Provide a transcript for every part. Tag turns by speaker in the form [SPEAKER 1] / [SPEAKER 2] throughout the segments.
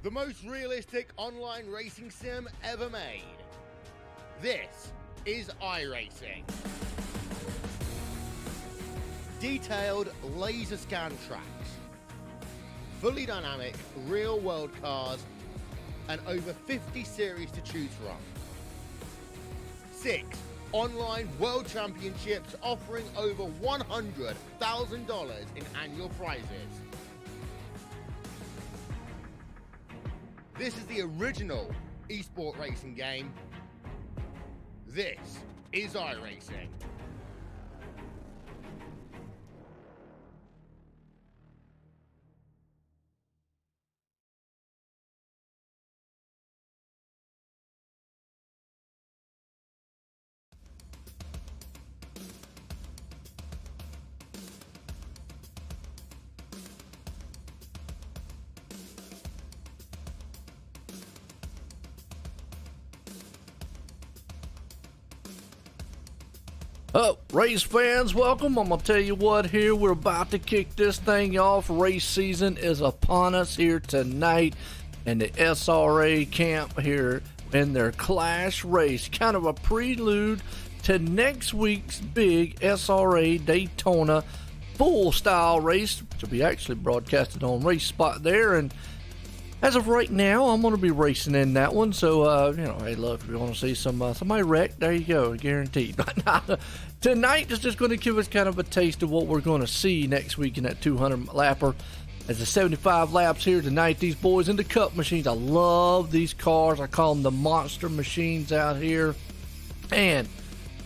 [SPEAKER 1] The most realistic online racing sim ever made. This is iRacing. Detailed laser scan tracks, fully dynamic real world cars, and over 50 series to choose from. 6 online world championships offering over $100,000 in annual prizes. This is the original esport racing game. This is iRacing.
[SPEAKER 2] Oh, race fans, welcome. I'm going to tell you what here. We're about to kick this thing off. Race season is upon us here tonight in the SRA camp here in their Clash race. Kind of a prelude to next week's big SRA Daytona full style race, which will be actually broadcasted on Race Spot there. And as of right now, I'm going to be racing in that one. So, hey, look, if you want to see somebody wreck, there you go, guaranteed. But tonight is just going to give us kind of a taste of what we're going to see next week in that 200 lapper. As the 75 laps here tonight, these boys in the Cup machines. I love these cars. I call them the monster machines out here. And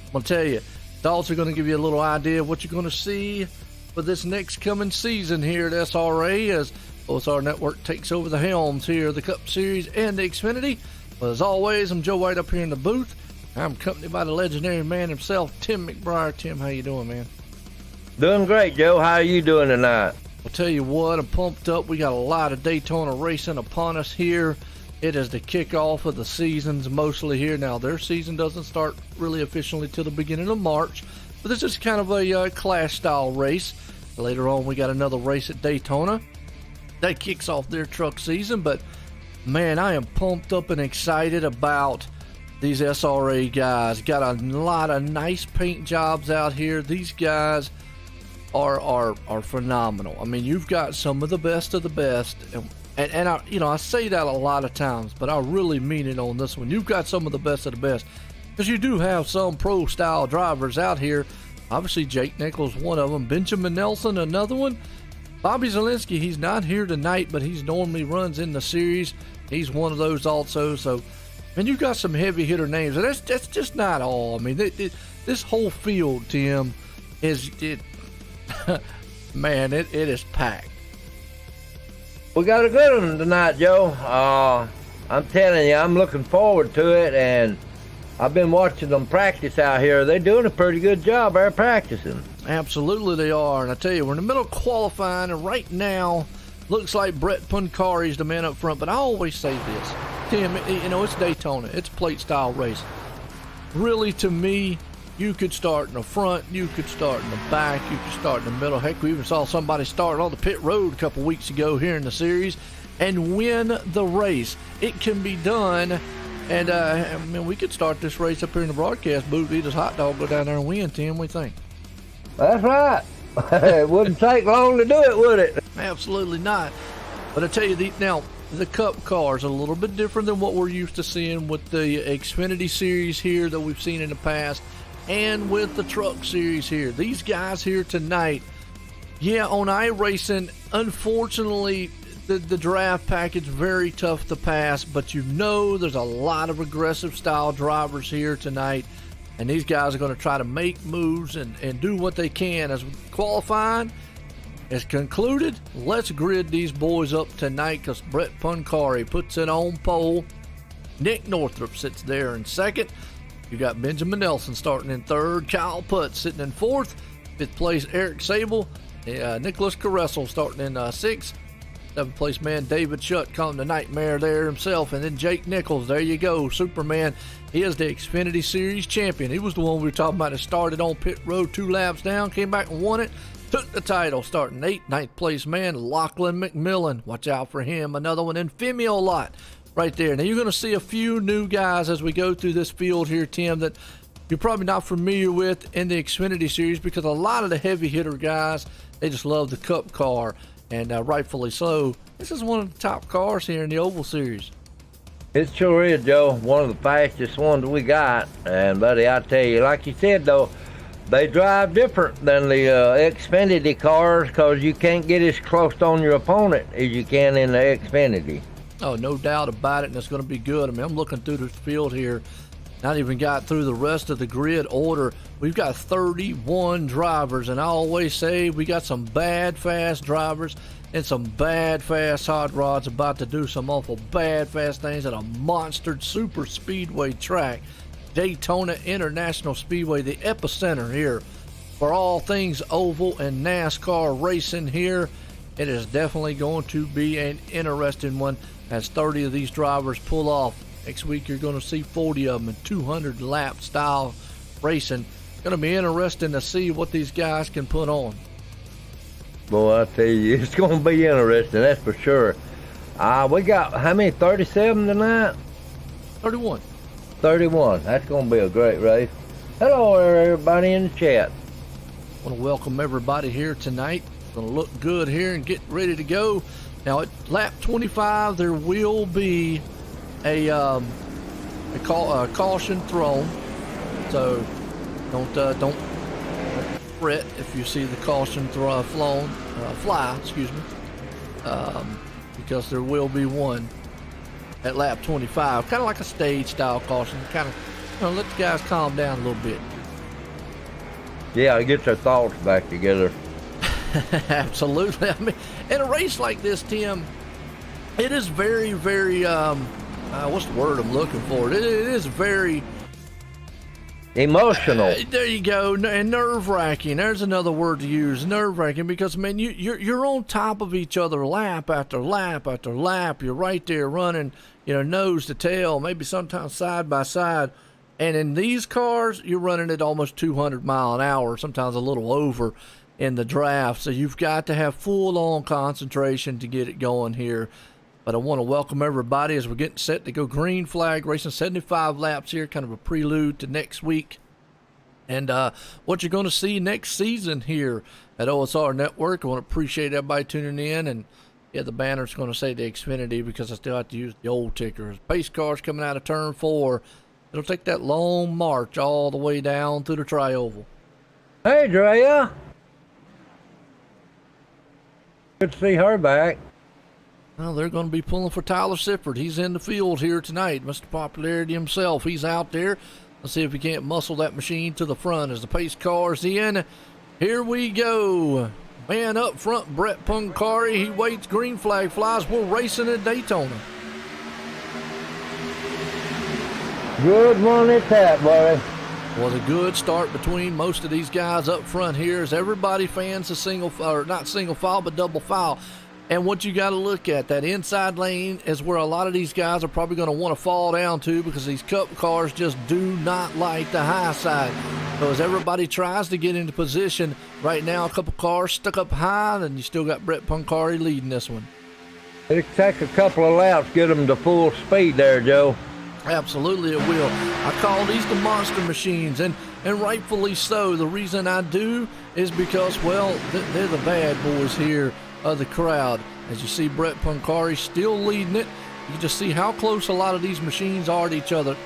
[SPEAKER 2] I'm going to tell you, it's also going to give you a little idea of what you're going to see for this next coming season here at SRA as OSRN Network takes over the helms here, the Cup Series and the Xfinity. Well, as always, I'm Joe White up here in the booth. I'm accompanied by the legendary man himself, Tim McBride. Tim, how you doing, man?
[SPEAKER 3] Doing great, Joe. How are you doing tonight?
[SPEAKER 2] I'll tell you what, I'm pumped up. We got a lot of Daytona racing upon us here. It is the kickoff of the seasons mostly here. Now, their season doesn't start really officially till the beginning of March, but this is kind of a clash-style race. Later on, we got another race at Daytona. That kicks off their truck season, but man, I am pumped up and excited about these SRA guys. Got a lot of nice paint jobs out here. These guys are phenomenal. I mean, you've got some of the best, and I say that a lot of times, but I really mean it on this one. You've got some of the best, because you do have some pro style drivers out here. Obviously, Jake Nichols, one of them. Benjamin Nelson, another one. Bobby Zielinski, he's not here tonight, but he's normally runs in the series. He's one of those also. So, and you've got some heavy hitter names. And that's just not all. I mean, this whole field, Tim, man, it is packed.
[SPEAKER 3] We got a good one tonight, Joe. I'm telling you, I'm looking forward to it, and I've been watching them practice out here. They're doing a pretty good job there practicing.
[SPEAKER 2] Absolutely they are. And I tell you, we're in the middle of qualifying, and right now, looks like Brett Puncari's the man up front. But I always say this, Tim, you know, it's Daytona. It's a plate-style race. Really, to me, you could start in the front, you could start in the back, you could start in the middle. Heck, we even saw somebody start on the pit road a couple weeks ago here in the series and win the race. It can be done. And, I mean, we could start this race up here in the broadcast booth, eat his hot dog, go down there and win, Tim. What do you think?
[SPEAKER 3] That's right. It wouldn't take long to do it, would it?
[SPEAKER 2] Absolutely not. But I tell you, the Cup cars are a little bit different than what we're used to seeing with the Xfinity Series here that we've seen in the past and with the Truck Series here. These guys here tonight, yeah, on iRacing, unfortunately, the draft package very tough to pass, but you know there's a lot of aggressive style drivers here tonight, and these guys are going to try to make moves and do what they can. As qualifying is concluded, let's grid these boys up tonight because Brett Puncari puts it on pole. Nick Northrup sits there in second. You got Benjamin Nelson starting in third. Kyle Putt sitting in fourth. Fifth place, Eric Sable. Nicholas Caressel starting in sixth. Seventh place man David Shutt calling the nightmare there himself. And then Jake Nichols, there you go, Superman. He is the Xfinity Series champion. He was the one we were talking about that started on pit road 2 laps down, came back and won it, took the title starting eighth. Ninth place man Lachlan McMillan, watch out for him. Another one in Femio Lot right there. Now you're going to see a few new guys as we go through this field here, Tim, that you're probably not familiar with in the Xfinity Series because a lot of the heavy hitter guys, they just love the Cup car. And rightfully so. This is one of the top cars here in the Oval Series.
[SPEAKER 3] It sure is, Joe. One of the fastest ones we got. And, buddy, I tell you, like you said, though, they drive different than the Xfinity cars because you can't get as close on your opponent as you can in the Xfinity.
[SPEAKER 2] Oh, no doubt about it, and it's going to be good. I mean, I'm looking through this field here. Not even got through the rest of the grid order. We've got 31 drivers, and I always say we got some bad, fast drivers and some bad, fast hot rods about to do some awful bad, fast things at a monster super speedway track. Daytona International Speedway, the epicenter here for all things oval and NASCAR racing here. It is definitely going to be an interesting one as 30 of these drivers pull off. Next week, you're going to see 40 of them in 200 lap style racing. It's going to be interesting to see what these guys can put on.
[SPEAKER 3] Boy, I tell you, it's going to be interesting, that's for sure. We got, how many, 37 tonight?
[SPEAKER 2] 31.
[SPEAKER 3] 31. That's going to be a great race. Hello, everybody in the chat.
[SPEAKER 2] I want to welcome everybody here tonight. It's going to look good here and get ready to go. Now, at lap 25, there will be a caution thrown, so don't fret if you see the caution fly, because there will be one at lap 25, kind of like a stage style caution, kind of let the guys calm down a little bit.
[SPEAKER 3] Yeah, get their thoughts back together.
[SPEAKER 2] Absolutely. I mean, in a race like this, Tim, it is very, very what's the word I'm looking for? It is very
[SPEAKER 3] emotional.
[SPEAKER 2] There you go, and nerve-wracking. There's another word to use, nerve-wracking, because man, you're on top of each other lap after lap after lap. You're right there running, nose to tail, maybe sometimes side by side. And in these cars, you're running at almost 200 mile an hour, sometimes a little over in the draft. So you've got to have full-on concentration to get it going here. But I want to welcome everybody as we're getting set to go green flag racing, 75 laps here, kind of a prelude to next week. And what you're going to see next season here at OSR Network. I want to appreciate everybody tuning in. And, yeah, the banner's going to say the Xfinity because I still have to use the old tickers. Pace cars coming out of turn 4. It'll take that long march all the way down through the tri-oval.
[SPEAKER 3] Hey, Drea. Good to see her back.
[SPEAKER 2] Well, they're going to be pulling for Tyler Sifford. He's in the field here tonight. Mr. Popularity himself. He's out there. Let's see if he can't muscle that machine to the front as the pace car's in. Here we go. Man up front, Brett Punkari. He waits, green flag flies. We're racing at Daytona.
[SPEAKER 3] Good one at that, buddy.
[SPEAKER 2] Was a good start between most of these guys up front here as everybody fans a single, or not single file, but double file. And what you got to look at, that inside lane is where a lot of these guys are probably going to want to fall down to, because these cup cars just do not like the high side. So as everybody tries to get into position, right now a couple cars stuck up high, and you still got Brett Punkari leading this one.
[SPEAKER 3] It'll take a couple of laps, get them to full speed there, Joe.
[SPEAKER 2] Absolutely it will. I call these the monster machines, and rightfully so. The reason I do is because, well, they're the bad boys here of the crowd. As you see Brett Punkari still leading it, you just see how close a lot of these machines are to each other.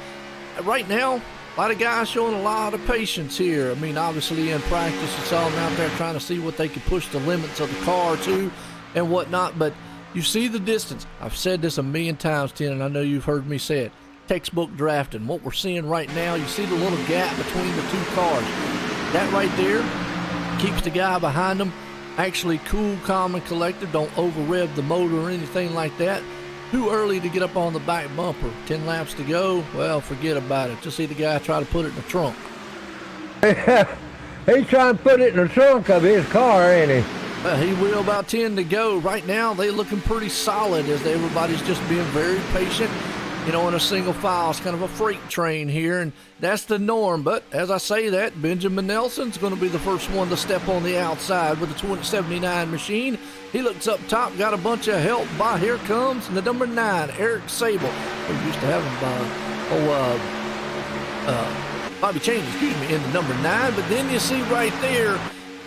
[SPEAKER 2] Right now, a lot of guys showing a lot of patience here. I mean, obviously in practice, you saw them out there trying to see what they could push the limits of the car to and whatnot, but you see the distance. I've said this a million times, Tim, and I know you've heard me say it. Textbook drafting. What we're seeing right now, you see the little gap between the two cars. That right there keeps the guy behind them actually cool, calm, and collected. Don't over rev the motor or anything like that. Too early to get up on the back bumper. 10 laps to go. Well, forget about it. Just see the guy try to put it in the trunk.
[SPEAKER 3] He's trying to put it in the trunk of his car, ain't he?
[SPEAKER 2] Well, he will. About 10 to go. Right now, they're looking pretty solid as everybody's just being very patient. You know, in a single file, it's kind of a freight train here, and that's the norm. But as I say that, Benjamin Nelson's going to be the first one to step on the outside with the 2079 machine. He looks up top, got a bunch of help. By here comes the number 9, Eric Sable. We used to have him Bobby Change, in the number 9. But then you see right there,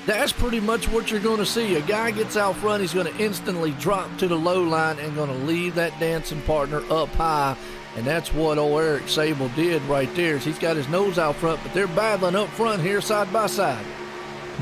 [SPEAKER 2] that's pretty much what you're going to see. A guy gets out front, he's going to instantly drop to the low line and going to leave that dancing partner up high. And that's what old Eric Sable did right there. He's got his nose out front, but they're battling up front here side by side.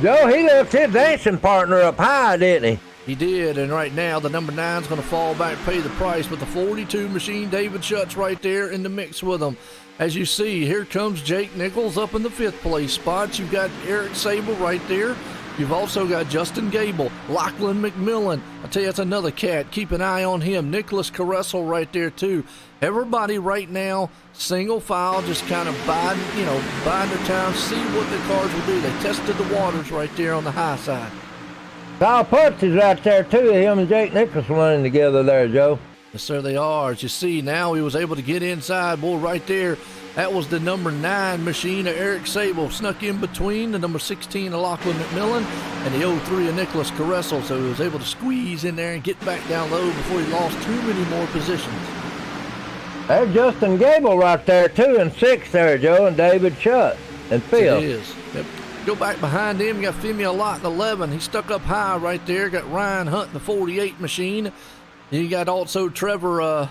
[SPEAKER 3] Joe, he left his dancing partner up high, didn't he?
[SPEAKER 2] He did, and right now the number 9's going to fall back, pay the price with the 42 machine. David Schutz right there in the mix with him. As you see, here comes Jake Nichols up in the 5th place spot. You've got Eric Sable right there. You've also got Justin Gable, Lachlan McMillan. I tell you, that's another cat. Keep an eye on him. Nicholas Caressel right there, too. Everybody right now, single file, just kind of biding their time, see what the cars will do. They tested the waters right there on the high side.
[SPEAKER 3] Kyle Putz is right there, too. Him and Jake Nichols running together there, Joe.
[SPEAKER 2] Yes, sir, they are. As you see, now he was able to get inside. Boy, right there, that was the number 9 machine of Eric Sable. Snuck in between the number 16 of Lachlan McMillan and the 03 of Nicholas Caressel. So he was able to squeeze in there and get back down low before he lost too many more positions.
[SPEAKER 3] There's Justin Gable right there, 2 and 6 there, Joe, and David Schutz and Phil.
[SPEAKER 2] It is. Yep. Go back behind him. You got Femi Lott in 11. He stuck up high right there. Got Ryan Hunt in the 48 machine. You got also Trevor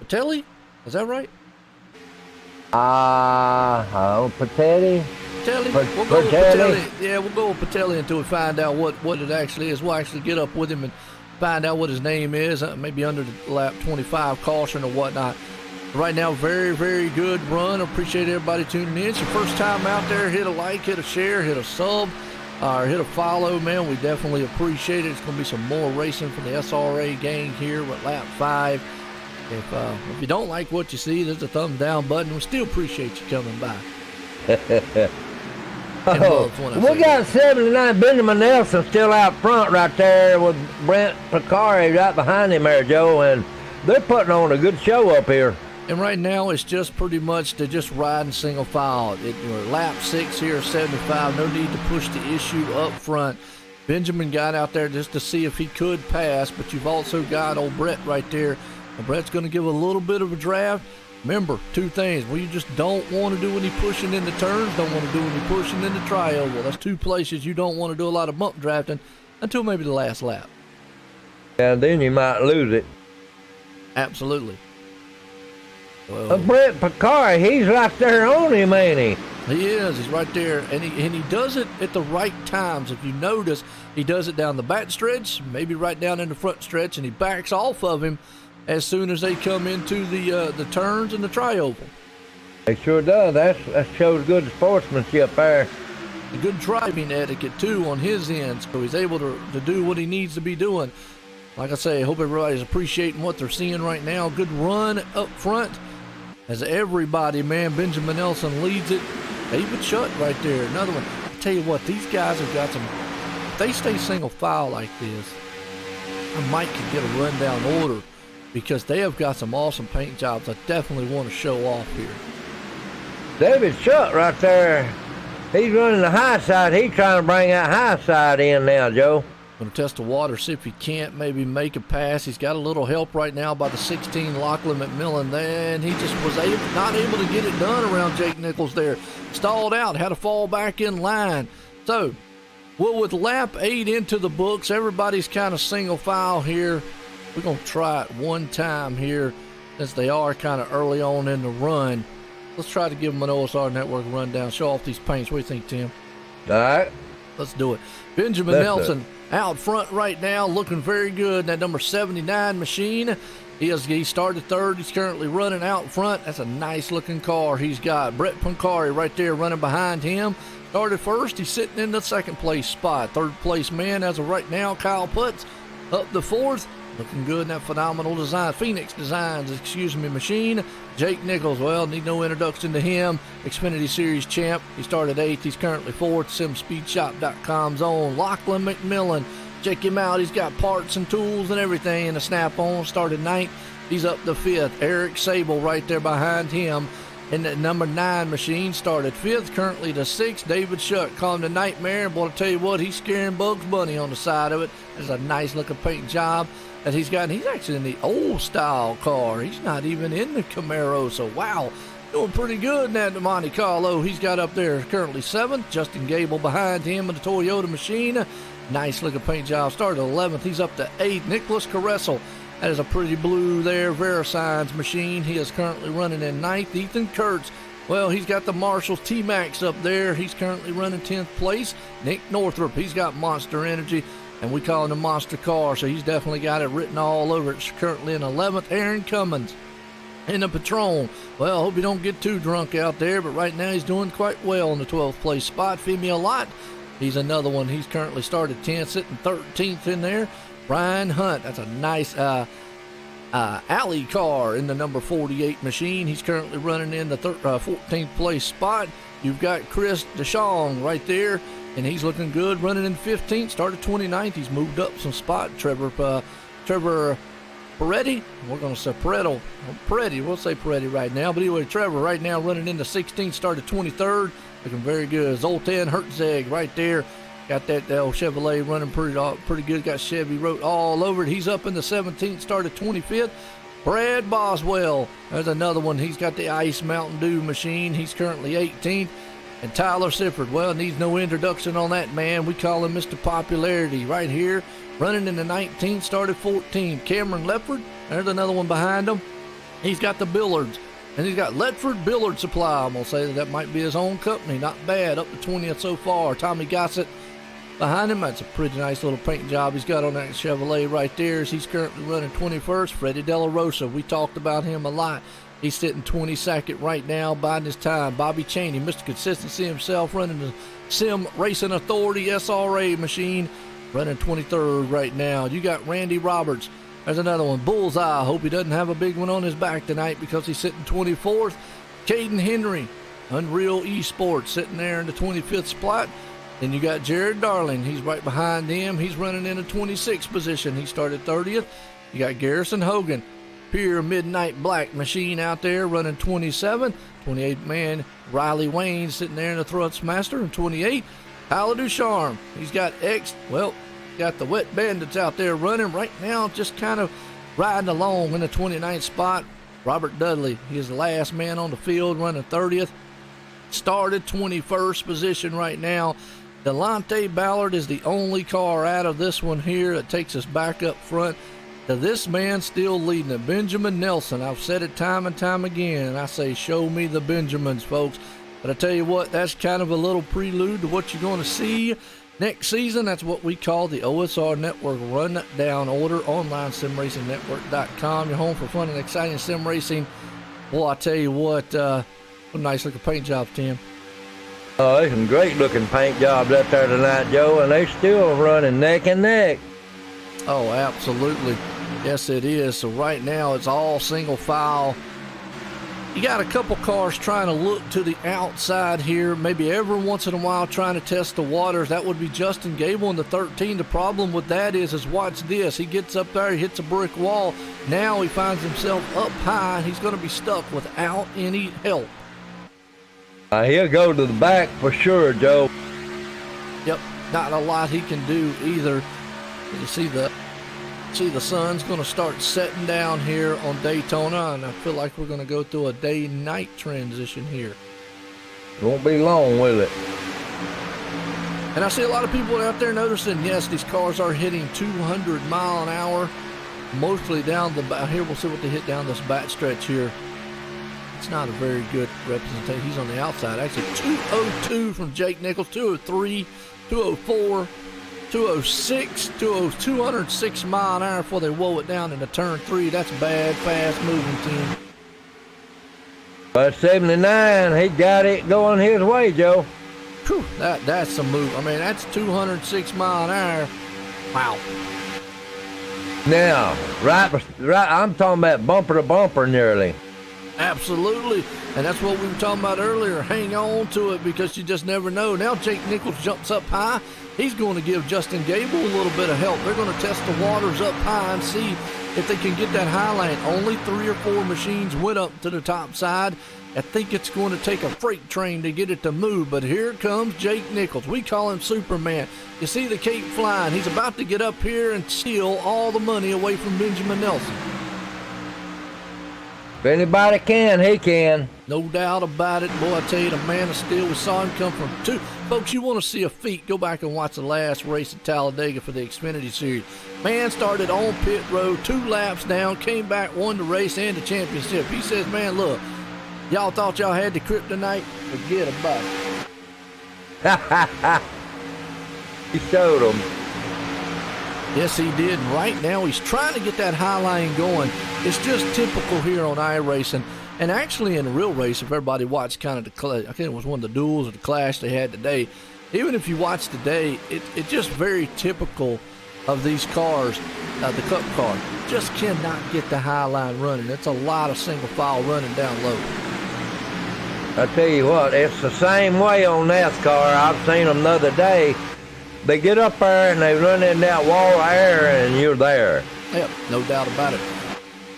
[SPEAKER 2] Patelli. Is that right?
[SPEAKER 3] Patelli.
[SPEAKER 2] We'll go with Patelli. Yeah, we'll go with Patelli until we find out what it actually is. We'll actually get up with him and find out what his name is. Maybe under the lap 25 caution or whatnot. Right now, very, very good run. Appreciate everybody tuning in. It's your first time out there. Hit a like, hit a share, hit a sub, or hit a follow, man. We definitely appreciate it. It's going to be some more racing from the SRA gang here with lap 5. If you don't like what you see, there's a thumbs down button. We still appreciate you coming by.
[SPEAKER 3] We got 79 Benjamin Nelson still out front right there with Brent Picari right behind him there, Joe, and they're putting on a good show up here.
[SPEAKER 2] And right now, it's just pretty much they're just riding single file. We're lap 6 here, 75. No need to push the issue up front. Benjamin got out there just to see if he could pass, but you've also got old Brett right there. And Brett's going to give a little bit of a draft. Remember, 2 things. We just don't want to do any pushing in the turns, don't want to do any pushing in the tri-oval. That's 2 places you don't want to do a lot of bump drafting until maybe the last lap.
[SPEAKER 3] And then you might lose it.
[SPEAKER 2] Absolutely. Well,
[SPEAKER 3] Brett Picari, he's right there on him, ain't he?
[SPEAKER 2] He is. He's right there. And he does it at the right times. If you notice, he does it down the back stretch, maybe right down in the front stretch, and he backs off of him as soon as they come into the turns and the tri-oval.
[SPEAKER 3] It sure does. That shows good sportsmanship there.
[SPEAKER 2] A good driving etiquette, too, on his end, so he's able to do what he needs to be doing. Like I say, I hope everybody's appreciating what they're seeing right now. Good run up front as everybody, man. Benjamin Nelson leads it. David Shutt right there, another one. I tell you what, these guys have got some, if they stay single file like this, I might could get a rundown order because they have got some awesome paint jobs I definitely want to show off here.
[SPEAKER 3] David Shutt right there. He's running the high side. He's trying to bring that high side in now, Joe.
[SPEAKER 2] Going to test the water, see if he can't maybe make a pass. He's got a little help right now by the 16 Lachlan McMillan. Then he just was not able to get it done around Jake Nichols there. Stalled out, had to fall back in line. So, well, with lap 8 into the books, everybody's kind of single file here. We're going to try it one time here since they are kind of early on in the run. Let's try to give them an OSR Network rundown. Show off these paints. What do you think, Tim?
[SPEAKER 3] All right.
[SPEAKER 2] Let's do it. Benjamin Nelson out front right now, looking very good. That number 79 machine. He started third. He's currently running out front. That's a nice-looking car he's got. Brett Pancari right there running behind him. Started first. He's sitting in the second place spot. Third place man as of right now, Kyle Putz, up the fourth. Looking good in that phenomenal design. Phoenix Designs, machine. Jake Nichols, well, need no introduction to him. Xfinity Series champ. He started 8th. He's currently 4th. SimSpeedShop.com's own. Lachlan McMillan. Check him out. He's got parts and tools and everything. And a snap-on. Started 9th. He's up to 5th. Eric Sable right there behind him. And that number 9 machine started 5th. Currently the 6th. David Shutt, calling the Nightmare. Boy, I tell you what, he's scaring Bugs Bunny on the side of it. There's a nice-looking paint job that he's got. And he's actually in the old-style car. He's not even in the Camaro. So, wow, doing pretty good in that Monte Carlo. He's got up there currently 7th. Justin Gable behind him in the Toyota machine. Nice-looking paint job. Started 11th. He's up to 8th. Nicholas Caressel. That is a pretty blue there, VeriSign's machine. He is currently running in 9th. Ethan Kurtz, well, he's got the Marshall's T-Max up there. He's currently running 10th place. Nick Northrup, he's got Monster Energy, and we call him the Monster Car, so he's definitely got it written all over it. It's currently in 11th. Aaron Cummins in the Patron. Well, I hope you don't get too drunk out there, but right now he's doing quite well in the 12th place spot. Female Lot, he's another one. He's currently started 10th, sitting 13th in there. Brian Hunt, that's a nice alley car in the number 48 machine. He's currently running in the 14th place spot. You've got Chris DeShong right there, and he's looking good, running in 15th, started 29th. He's moved up some spot. Trevor Peretti, we're going to say Peretti, we'll say Peretti right now. But anyway, Trevor right now running in the 16th, started 23rd, looking very good. Zoltan Hertzeg right there. Got that old Chevrolet running pretty good. Got Chevy wrote all over it. He's up in the 17th, started 25th. Brad Boswell, there's another one. He's got the Ice Mountain Dew machine. He's currently 18th. And Tyler Sifford, well, needs no introduction on that man. We call him Mr. Popularity right here. Running in the 19th, started 14th. Cameron Ledford, there's another one behind him. He's got the Billards. And he's got Ledford Billard Supply. I'm going to say that might be his own company. Not bad. Up to 20th so far. Tommy Gossett behind him. That's a pretty nice little paint job he's got on that Chevrolet right there. As he's currently running 21st. Freddie De La Rosa, we talked about him a lot. He's sitting 22nd right now, biding his time. Bobby Chaney, Mr. Consistency himself, running the Sim Racing Authority SRA machine, running 23rd right now. You got Randy Roberts. There's another one. Bullseye. Hope he doesn't have a big one on his back tonight because he's sitting 24th. Caden Henry, Unreal Esports, sitting there in the 25th spot. Then you got Jared Darling. He's right behind him. He's running in the 26th position. He started 30th. You got Garrison Hogan, Pure Midnight Black machine out there running 27th. 28th man, Riley Wayne sitting there in the Thrustmaster in 28th. Tyler Ducharme. He's got got the Wet Bandits out there running right now, just kind of riding along in the 29th spot. Robert Dudley, he is the last man on the field, running 30th. Started 21st position right now. Delonte Ballard is the only car out of this one here that takes us back up front to this man still leading it, Benjamin Nelson. I've said it time and time again, and I say show me the Benjamins, folks. But I tell you what, that's kind of a little prelude to what you're going to see next season. That's what we call the OSR Network Rundown Order, online simracingnetwork.com. Your home for fun and exciting sim racing. Well, I tell you what a nice looking paint job, Tim.
[SPEAKER 3] Oh, there's some great looking paint jobs out there tonight, Joe, and they still running neck and neck.
[SPEAKER 2] Oh, absolutely. Yes, it is. So right now it's all single file. You got a couple cars trying to look to the outside here, maybe every once in a while trying to test the waters. That would be Justin Gable in the 13. The problem with that is watch this. He gets up there, he hits a brick wall. Now he finds himself up high, and he's going to be stuck without any help.
[SPEAKER 3] He'll go to the back for sure, Joe.
[SPEAKER 2] Yep, not a lot he can do either. You see the sun's going to start setting down here on Daytona, and I feel like we're going to go through a day-night transition here.
[SPEAKER 3] Won't be long, will it?
[SPEAKER 2] And I see a lot of people out there noticing, yes, these cars are hitting 200 mile an hour, mostly down the back. Here, we'll see what they hit down this back stretch here. It's not a very good representation. He's on the outside. Actually, 202 from Jake Nichols, 203, 204. 206, 206 mile an hour before they woe it down into turn 3. That's bad, fast moving, team.
[SPEAKER 3] But 79, he got it going his way, Joe.
[SPEAKER 2] Whew, that's some move. I mean, that's 206 mile an hour. Wow.
[SPEAKER 3] Now, right, I'm talking about bumper to bumper nearly.
[SPEAKER 2] Absolutely. And that's what we were talking about earlier. Hang on to it because you just never know. Now Jake Nichols jumps up high. He's going to give Justin Gable a little bit of help. They're going to test the waters up high and see if they can get that high line. Only 3 or 4 machines went up to the top side. I think it's going to take a freight train to get it to move, but here comes Jake Nichols. We call him Superman. You see the cape flying. He's about to get up here and steal all the money away from Benjamin Nelson.
[SPEAKER 3] If anybody can, he can.
[SPEAKER 2] No doubt about it. Boy, I tell you, the man of steel, we saw him come from 2. Folks, you want to see a feat, go back and watch the last race at Talladega for the Xfinity Series. Man started on pit road, 2 laps down, came back, won the race and the championship. He says, man, look, y'all thought y'all had the kryptonite? Forget about it.
[SPEAKER 3] He showed them.
[SPEAKER 2] Yes, he did. And right now, he's trying to get that high line going. It's just typical here on iRacing. And actually, in a real race, if everybody watched kind of I think it was one of the duels or the clash they had today, even if you watch today, it's just very typical of these cars, the Cup car. Just cannot get the high line running. It's a lot of single file running down low.
[SPEAKER 3] I tell you what, it's the same way on NASCAR. I've seen them the other day. They get up there and they run in that wall of air and you're there.
[SPEAKER 2] Yep, no doubt about it.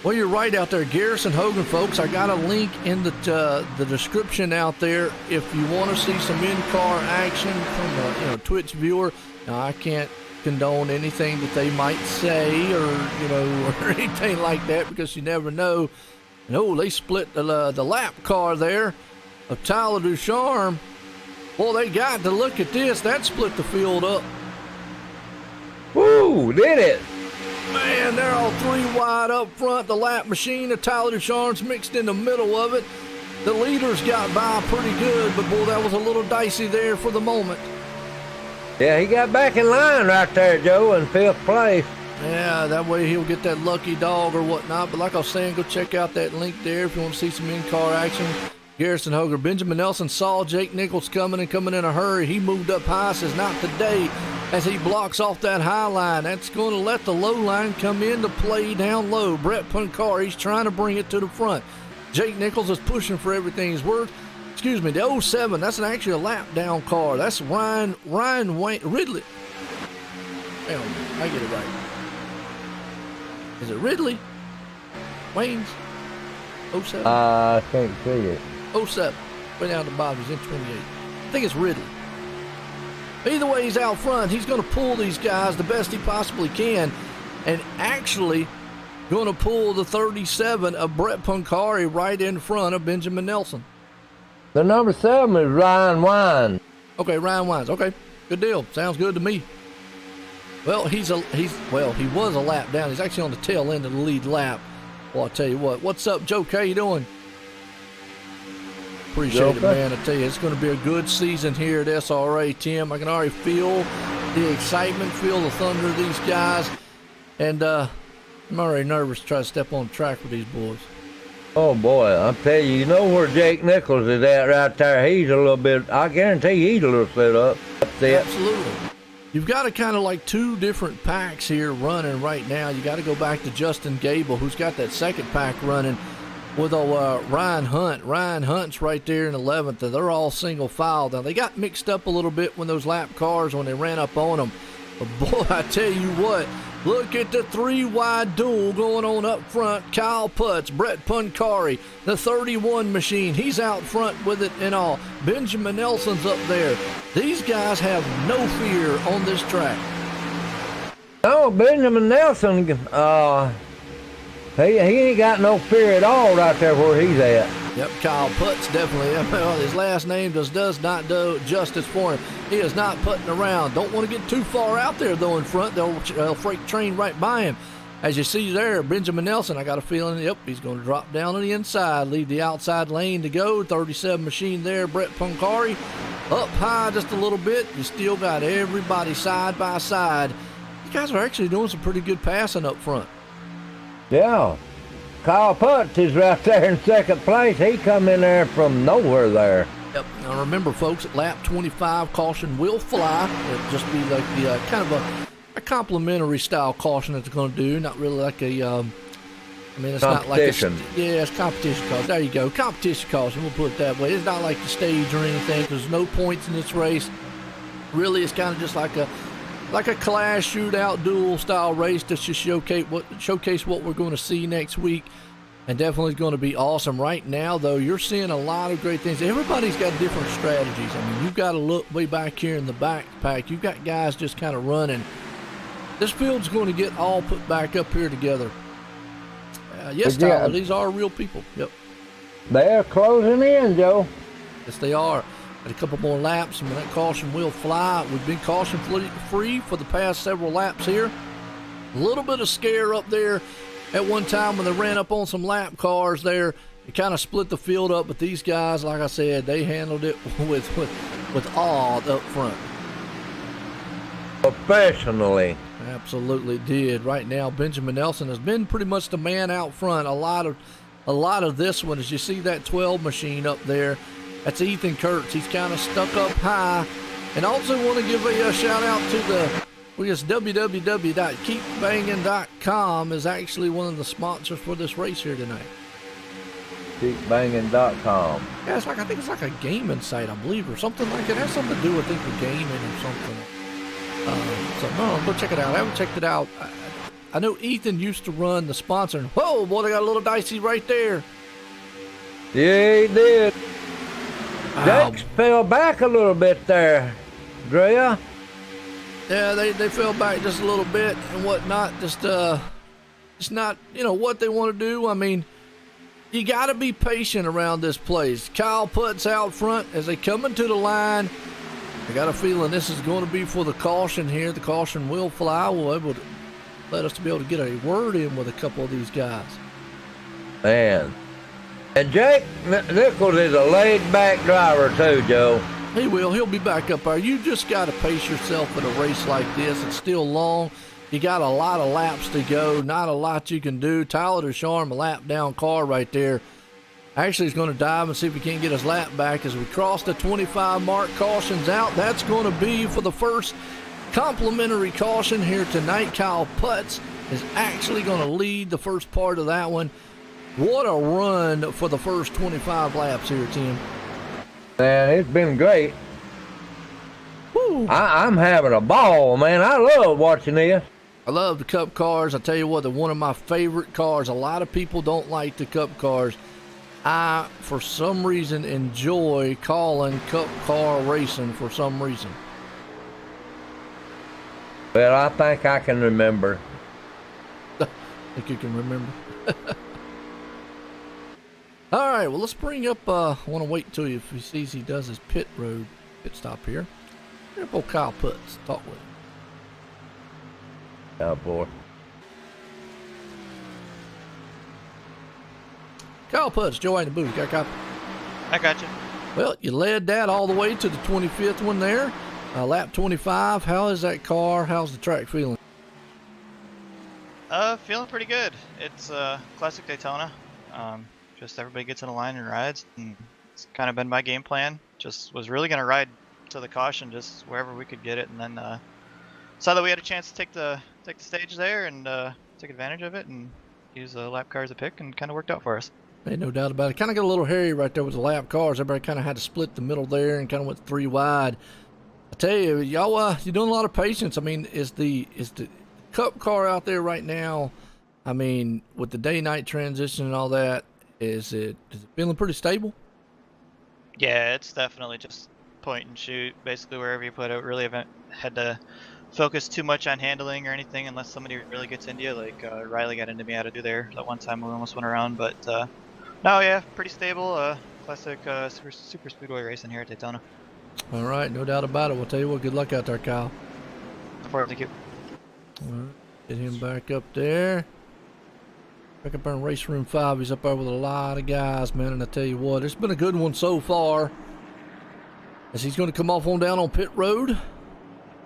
[SPEAKER 2] Well, you're right out there. Garrison Hogan, folks, I got a link in the description out there if you want to see some in-car action from a Twitch viewer. Now, I can't condone anything that they might say or or anything like that because you never know. No, they split the lap car there of Tyler Ducharme. Well, they got to look at this. That split the field up.
[SPEAKER 3] Woo, did it?
[SPEAKER 2] Man, they're all 3 wide up front. The lap machine of Tyler Ducharme's mixed in the middle of it. The leaders got by pretty good, but boy, that was a little dicey there for the moment.
[SPEAKER 3] Yeah, he got back in line right there, Joe, in 5th place.
[SPEAKER 2] Yeah, that way he'll get that lucky dog or whatnot. But like I was saying, go check out that link there if you want to see some in-car action. Garrison Hogan. Benjamin Nelson saw Jake Nichols coming in a hurry. He moved up high, says not today, as he blocks off that high line. That's going to let the low line come into play down low. Brett Puncari, he's trying to bring it to the front. Jake Nichols is pushing for everything he's worth. Excuse me, the 07, that's actually a lap down car. That's Ryan Ridley. Hang on, I get it right. Is it Ridley? Wayne's? 07?
[SPEAKER 3] I can't see it.
[SPEAKER 2] 07. Way down the bottom, he's in 28. I think it's Ridley. Either way, he's out front. He's going to pull these guys the best he possibly can, and actually going to pull the 37 of Brett Puncari right in front of Benjamin Nelson.
[SPEAKER 3] The number 7 is Ryan Wine.
[SPEAKER 2] Okay, Ryan Wines. Okay, good deal. Sounds good to me. Well, he was a lap down. He's actually on the tail end of the lead lap. Well, I'll tell you what. What's up, Joe? How you doing? Appreciate it, man. I tell you, it's going to be a good season here at SRA, Tim. I can already feel the excitement, feel the thunder of these guys. And I'm already nervous to try to step on the track with these boys.
[SPEAKER 3] Oh boy, I'll tell you, you know where Jake Nichols is at right there. He's a little bit, I guarantee he's a little set up.
[SPEAKER 2] Absolutely. You've got a kind of like two different packs here running right now. You got to go back to Justin Gable, who's got that second pack running with Ryan Hunt. Ryan Hunt's right there in 11th, and they're all single file. Now, they got mixed up a little bit when those lap cars, when they ran up on them. But boy, I tell you what, look at the three-wide duel going on up front. Kyle Putz, Brett Puncari, the 31 machine. He's out front with it and all. Benjamin Nelson's up there. These guys have no fear on this track.
[SPEAKER 3] Oh, Benjamin Nelson, he ain't got no fear at all right there where he's at.
[SPEAKER 2] Yep, Kyle Putz definitely. Well, his last name does not do justice for him. He is not putting around. Don't want to get too far out there, though, in front. They'll freight train right by him. As you see there, Benjamin Nelson, I got a feeling, yep, he's going to drop down on the inside, leave the outside lane to go. 37 machine there, Brett Puncari. Up high just a little bit. You still got everybody side by side. These guys are actually doing some pretty good passing up front.
[SPEAKER 3] Yeah. Kyle Putz is right there in second place. He come in there from nowhere there.
[SPEAKER 2] Yep. Now remember, folks, at lap 25, caution will fly. It'll just be like the kind of a complimentary style caution that it's going to do. Not really like a, I mean, it's not like a, yeah, it's competition caution. There you go, competition caution. We'll put it that way. It's not like the stage or anything. There's no points in this race. Really, it's kind of just like a class shootout duel style race to just showcase what we're going to see next week, and definitely going to be awesome. Right now, though, you're seeing a lot of great things. Everybody's got different strategies. I mean, you've got to look way back here in the backpack. You've got guys just kind of running. This field's going to get all put back up here together. Yes, Tyler, these are real people. Yep.
[SPEAKER 3] They're closing in, Joe.
[SPEAKER 2] Yes, they are. Got a couple more laps, and that caution will fly. We've been caution free for the past several laps here. A little bit of scare up there at one time when they ran up on some lap cars there. It kind of split the field up, but these guys, like I said, they handled it with awe up front.
[SPEAKER 3] Professionally.
[SPEAKER 2] Absolutely did. Right now, Benjamin Nelson has been pretty much the man out front. A lot of this one, as you see that 12 machine up there, that's Ethan Kurtz. He's kind of stuck up high. And also want to give a shout out to www.keepbanging.com is actually one of the sponsors for this race here tonight.
[SPEAKER 3] Keepbanging.com.
[SPEAKER 2] Yeah, I think it's like a gaming site, I believe, or something like it. It has something to do with, I think, with gaming or something. So no, go check it out. I haven't checked it out. I know Ethan used to run the sponsor. Whoa, boy, they got a little dicey right there.
[SPEAKER 3] Yeah, he did. Jake fell back a little bit there, Drea.
[SPEAKER 2] Yeah, they fell back just a little bit and whatnot. Just not, what they want to do. I mean, you got to be patient around this place. Kyle Putz out front as they come into the line. I got a feeling this is going to be for the caution here. The caution will fly. We'll able to let us to be able to get a word in with a couple of these guys.
[SPEAKER 3] Man. And Jake Nichols is a laid-back driver too, Joe.
[SPEAKER 2] He will. He'll be back up there. You just got to pace yourself in a race like this. It's still long. You got a lot of laps to go. Not a lot you can do. Tyler Ducharme, a lap down car right there. Actually, he's going to dive and see if he can't get his lap back as we cross the 25 mark. Caution's out. That's going to be for the first complimentary caution here tonight. Kyle Putz is actually going to lead the first part of that one. What a run for the first 25 laps here, Tim.
[SPEAKER 3] Man, it's been great.
[SPEAKER 2] Woo.
[SPEAKER 3] I'm having a ball, man. I love watching this.
[SPEAKER 2] I love the Cup cars. I tell you what, they're one of my favorite cars. A lot of people don't like the Cup cars. I, for some reason, enjoy calling Cup car racing for some reason.
[SPEAKER 3] Well, I think I can remember.
[SPEAKER 2] I think you can remember. All right, well, let's bring up, I want to wait until if he sees he does his pit stop here. Here, old Kyle Putz, talk with him.
[SPEAKER 3] Oh, boy.
[SPEAKER 2] Kyle Putz, Joe in the booth. Got a copy?
[SPEAKER 4] I got you.
[SPEAKER 2] Well, you led that all the way to the 25th one there. Lap 25. How is that car? How's the track feeling?
[SPEAKER 4] Feeling pretty good. It's classic Daytona. Just everybody gets in a line and rides, and it's kind of been my game plan. Just was really going to ride to the caution, just wherever we could get it, and then saw that we had a chance to take the stage there and take advantage of it and use the lap car as a pick, and kind of worked out for us.
[SPEAKER 2] Hey, no doubt about it. Kind of got a little hairy right there with the lap cars. Everybody kind of had to split the middle there and kind of went 3 wide. I tell you, y'all, you're doing a lot of patience. I mean, is the Cup car out there right now? I mean, with the day-night transition and all that, is it feeling pretty stable?
[SPEAKER 4] Yeah, it's definitely just point and shoot, basically wherever you put it. Really haven't had to focus too much on handling or anything unless somebody really gets into you, like Riley got into me how to do there that one time we almost went around. But no, yeah, pretty stable. Classic super speedway racing here at Daytona.
[SPEAKER 2] All right, no doubt about it. We'll tell you what, good luck out there, Kyle.
[SPEAKER 4] Look forward, thank you.
[SPEAKER 2] All right, get him back up there. Back up there in race room 5. He's up there with a lot of guys, man. And I tell you what, it's been a good one so far. As he's going to come off on down on pit road.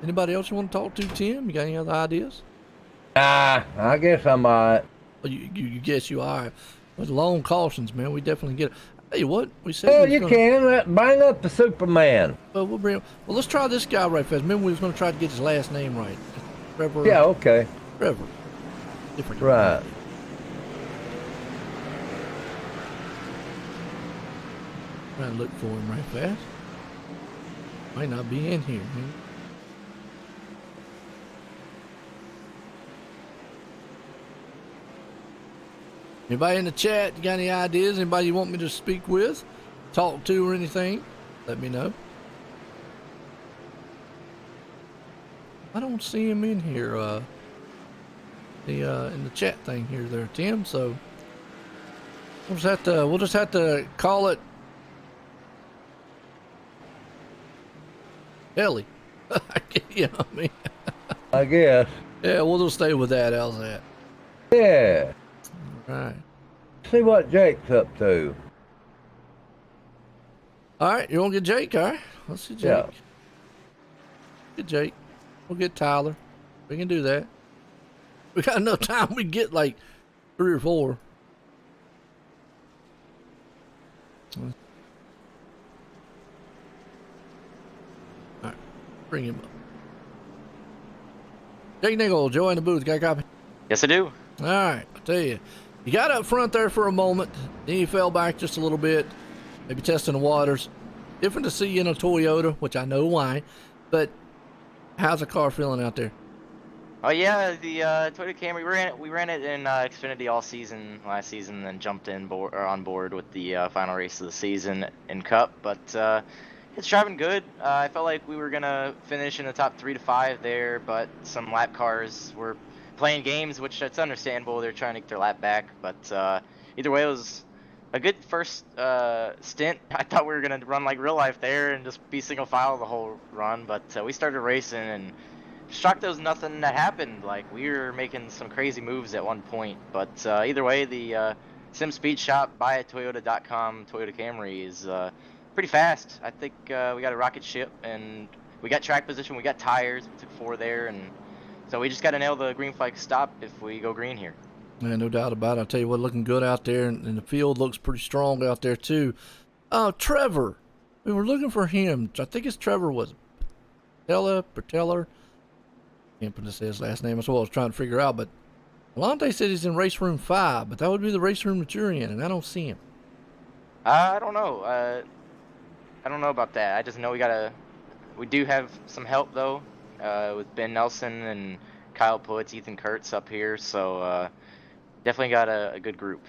[SPEAKER 2] Anybody else you want to talk to, Tim? You got any other ideas?
[SPEAKER 3] I guess I might.
[SPEAKER 2] Well, you guess you are. With long cautions, man, we definitely get it. Tell you what, we said.
[SPEAKER 3] Well, you can bring up the Superman.
[SPEAKER 2] Well, we'll bring. Well, let's try this guy right fast. Remember, we was going to try to get his last name right. Trevor.
[SPEAKER 3] Yeah. Okay.
[SPEAKER 2] Trevor. Different.
[SPEAKER 3] Right.
[SPEAKER 2] Try to look for him right fast. Might not be in here, man. Anybody in the chat, you got any ideas? Anybody you want me to speak with, talk to, or anything? Let me know. I don't see him in here, in the chat thing here, there, Tim. So we'll just have to call it Ellie. You know what I mean?
[SPEAKER 3] I guess.
[SPEAKER 2] Yeah, we'll just stay with that. How's that?
[SPEAKER 3] Yeah.
[SPEAKER 2] Right.
[SPEAKER 3] See what Jake's up to.
[SPEAKER 2] All right, you want to get Jake? All right, let's see Jake.
[SPEAKER 3] Yeah.
[SPEAKER 2] Get Jake. We'll get Tyler. We can do that. We got enough time. We get like 3 or 4. All right, bring him up. Jake Niggle, Joe in the booth. Got a copy?
[SPEAKER 5] Yes, I do.
[SPEAKER 2] All right, I tell you. You got up front there for a moment, then you fell back just a little bit, maybe testing the waters. Different to see you in a Toyota, which I know why, but how's the car feeling out there?
[SPEAKER 5] Oh yeah, the Toyota Camry. We ran it in Xfinity all season last season, and then jumped on board with the final race of the season in Cup. But it's driving good. I felt like we were gonna finish in the top 3 to 5 there, but some lap cars were playing games, which that's understandable. They're trying to get their lap back, but either way, it was a good first stint. I thought we were gonna run like real life there and just be single file the whole run, but we started racing and shocked there was nothing that happened. Like, we were making some crazy moves at one point, but either way, the Sim Speed Shop by Toyota.com Toyota Camry is pretty fast. I think we got a rocket ship, and we got track position, we got tires, we took 4 there, and so we just got to nail the green flag stop if we go green here.
[SPEAKER 2] Yeah, no doubt about it. I'll tell you what, looking good out there, and the field looks pretty strong out there too. Trevor, we were looking for him. I think it's Trevor, was Pateller. Can't pronounce his last name. That's what I was trying to figure out. But Alante said he's in race room 5, but that would be the race room that you're in, and I don't see him.
[SPEAKER 5] I don't know. I don't know about that. I just know we do have some help though, with Ben Nelson and Kyle Puitz, Ethan Kurtz up here. So definitely got a good group.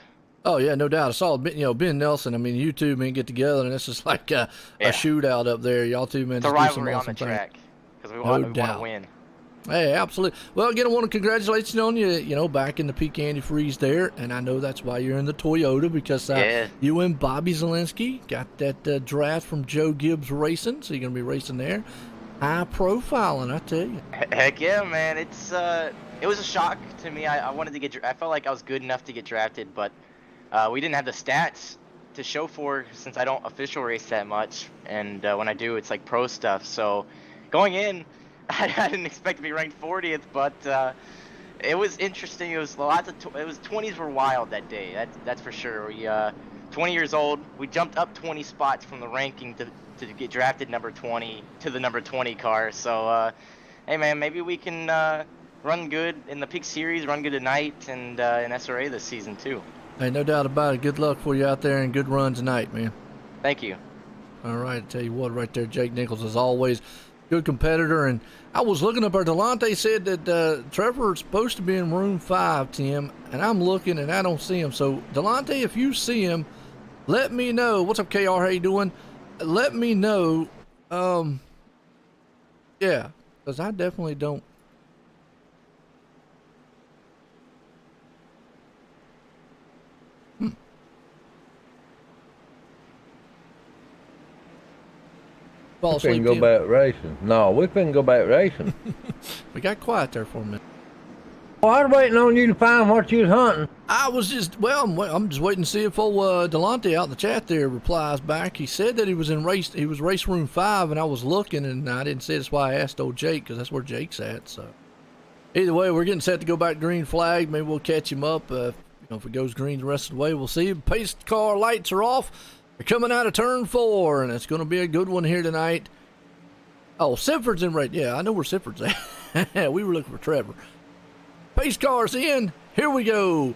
[SPEAKER 2] Oh yeah, no doubt. I saw Ben Nelson. I mean, you two men get together, and it's just like a shootout up there. Y'all two men
[SPEAKER 5] it's a
[SPEAKER 2] just do some
[SPEAKER 5] rivalry on
[SPEAKER 2] awesome
[SPEAKER 5] the track because we
[SPEAKER 2] No
[SPEAKER 5] want
[SPEAKER 2] doubt.
[SPEAKER 5] to win.
[SPEAKER 2] Hey, absolutely. Well, again, I want to congratulate you on you back in the peak antifreeze there, and I know that's why you're in the Toyota, because you and Bobby Zielinski got that draft from Joe Gibbs Racing, so you're going to be racing there. High profiling, I tell you.
[SPEAKER 5] Heck yeah, man! It was a shock to me. I wanted to get. I felt like I was good enough to get drafted, but we didn't have the stats to show for, since I don't official race that much, and when I do, it's like pro stuff. So going in, I didn't expect to be ranked 40th, but It was interesting. It was lots of. It was 20s were wild that day. That's for sure. We 20 years old. We jumped up 20 spots from the ranking to get drafted number 20 to the number 20 car. So, hey man, maybe we can run good in the Peak Series, run good tonight, and in SRA this season too.
[SPEAKER 2] Hey, no doubt about it. Good luck for you out there and good run tonight, man.
[SPEAKER 5] Thank you.
[SPEAKER 2] All right, I tell you what, right there, Jake Nichols is always good competitor. And I was looking up there. Delonte said that Trevor's supposed to be in room 5, Tim, and I'm looking and I don't see him. So, Delonte, if you see him, let me know. What's up, KR? How you doing? Let me know. Yeah, because I definitely don't.
[SPEAKER 3] We couldn't go back racing. No, we couldn't go back racing.
[SPEAKER 2] We got quiet there for a minute.
[SPEAKER 3] Well, I was waiting on you to find what you was hunting.
[SPEAKER 2] I was just, I'm just waiting to see if old Delonte out in the chat there replies back. He said that he was race room 5, and I was looking, and I didn't see it. That's why I asked old Jake, because that's where Jake's at. So either way, we're getting set to go back green flag. Maybe we'll catch him up. If it goes green the rest of the way, we'll see. Pace car lights are off. They're coming out of turn 4, and it's going to be a good one here tonight. Oh, Sifford's in right. Yeah, I know where Sifford's at. We were looking for Trevor. Pace car's in. Here we go.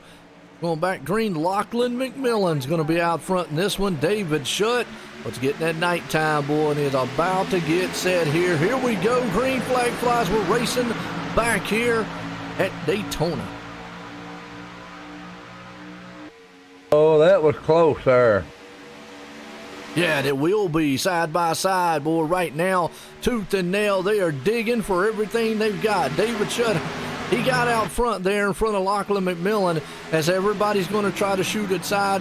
[SPEAKER 2] Going back green, Lachlan McMillan's going to be out front in this one. David Schutt. Let's get that nighttime, boy, and is about to get set here. Here we go. Green flag flies. We're racing back here at Daytona.
[SPEAKER 3] Oh, that was close there.
[SPEAKER 2] Yeah, it will be side by side, boy. Right now, tooth and nail, they are digging for everything they've got. David Schutt, he got out front there in front of Lachlan McMillan as everybody's going to try to shoot it try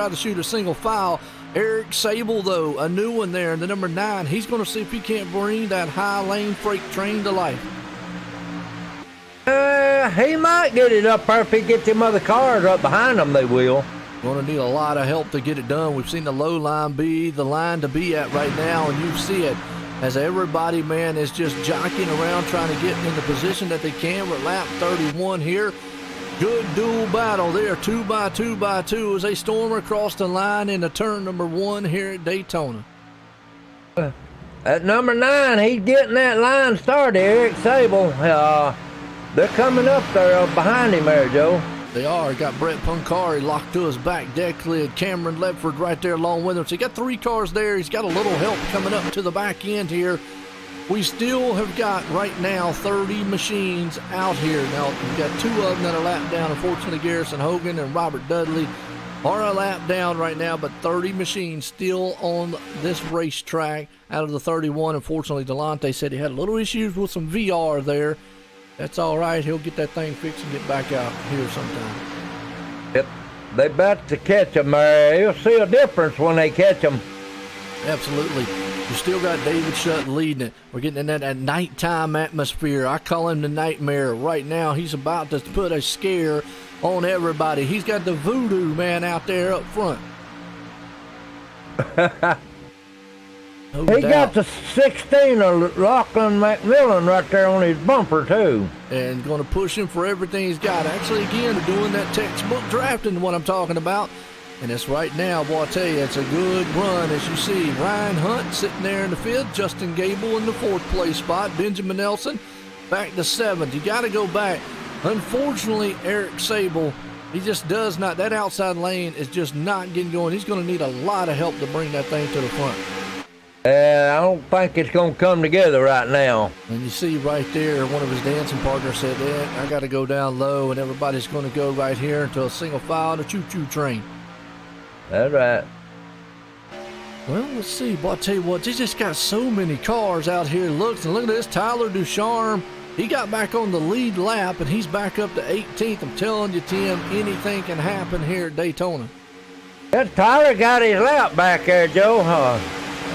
[SPEAKER 2] to shoot a single file. Eric Sable, though, a new one there in the number 9. He's going to see if he can't bring that high lane freight train to life.
[SPEAKER 3] He might get it up there if he gets them other cars up behind him. They will.
[SPEAKER 2] Going to need a lot of help to get it done. We've seen the low line be the line to be at right now, and you see it as everybody, man, is just jockeying around trying to get in the position that they can. We're at lap 31 here. Good dual battle there, 2x2 as they storm across the line into turn number 1 here at Daytona.
[SPEAKER 3] At number 9, he's getting that line started, Eric Sable. They're coming up there behind him there, Joe.
[SPEAKER 2] They are. Got Brett Punkari locked to his back deck lid. Cameron Ledford right there along with him. So he got 3 cars there. He's got a little help coming up to the back end here. We still have got right now 30 machines out here. Now we've got 2 of them that are lapped down. Unfortunately, Garrison Hogan and Robert Dudley are a lap down right now, but 30 machines still on this racetrack out of the 31. Unfortunately, Delonte said he had a little issues with some VR there. That's all right. He'll get that thing fixed and get back out here sometime.
[SPEAKER 3] Yep. They about to catch them there. You'll see a difference when they catch them.
[SPEAKER 2] Absolutely. You still got David Schutt leading it. We're getting in that nighttime atmosphere. I call him the nightmare. Right now, he's about to put a scare on everybody. He's got the voodoo man out there up front.
[SPEAKER 3] He got the 16 of Lachlan McMillan right there on his bumper, too.
[SPEAKER 2] And going to push him for everything he's got. Actually, again, doing that textbook drafting, what I'm talking about. And it's right now, boy, I tell you, it's a good run, as you see. Ryan Hunt sitting there in the 5th. Justin Gable in the 4th place spot. Benjamin Nelson back to 7th. You got to go back. Unfortunately, Eric Sable, he just does not. That outside lane is just not getting going. He's going to need a lot of help to bring that thing to the front.
[SPEAKER 3] I don't think it's going to come together right now.
[SPEAKER 2] And you see right there, one of his dancing partners said, I got to go down low, and everybody's going to go right here into a single file and a choo-choo train.
[SPEAKER 3] That's right.
[SPEAKER 2] Well, let's see. Boy, I tell you what, they just got so many cars out here. Look at this. Tyler Ducharme, he got back on the lead lap, and he's back up to 18th. I'm telling you, Tim, anything can happen here at Daytona.
[SPEAKER 3] That Tyler got his lap back there, Joe.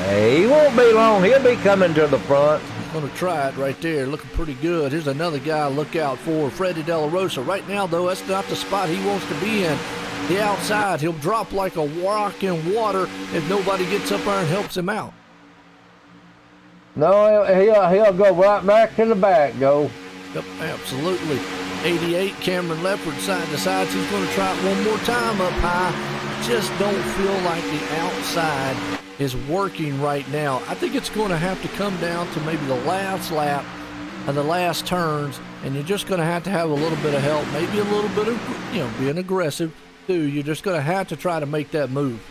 [SPEAKER 3] He won't be long. He'll be coming to the front.
[SPEAKER 2] He's going to try it right there. Looking pretty good. Here's another guy to look out for, Freddie De La Rosa. Right now, though, that's not the spot he wants to be in. The outside, he'll drop like a rock in water if nobody gets up there and helps him out.
[SPEAKER 3] No, he'll go right back to the back, Joe.
[SPEAKER 2] Yep, absolutely. 88, Cameron Leopard decides he's going to try it one more time up high. Just don't feel like the outside is working right now. I think it's going to have to come down to maybe the last lap of the last turns, and you're just going to have a little bit of help, maybe a little bit of, being aggressive too. You're just going to have to try to make that move.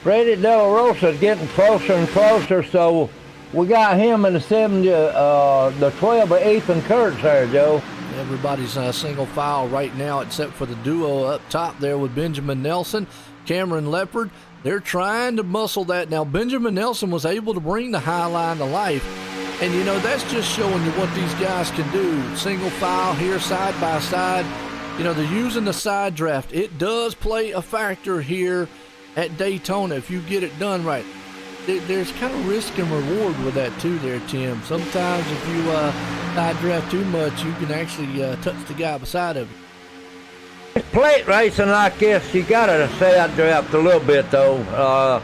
[SPEAKER 3] Freddie De La Rosa is getting closer and closer, so we got him in the 12 of Ethan Kurtz there, Joe.
[SPEAKER 2] Everybody's single file right now except for the duo up top there with Benjamin Nelson, Cameron Leopard. They're trying to muscle that. Now, Benjamin Nelson was able to bring the high line to life. And, that's just showing you what these guys can do. Single file here, side by side. They're using the side draft. It does play a factor here at Daytona if you get it done right. There's kind of risk and reward with that too there, Tim. Sometimes if you side draft too much, you can actually touch the guy beside of you.
[SPEAKER 3] Plate racing like this, you got to side draft a little bit, though,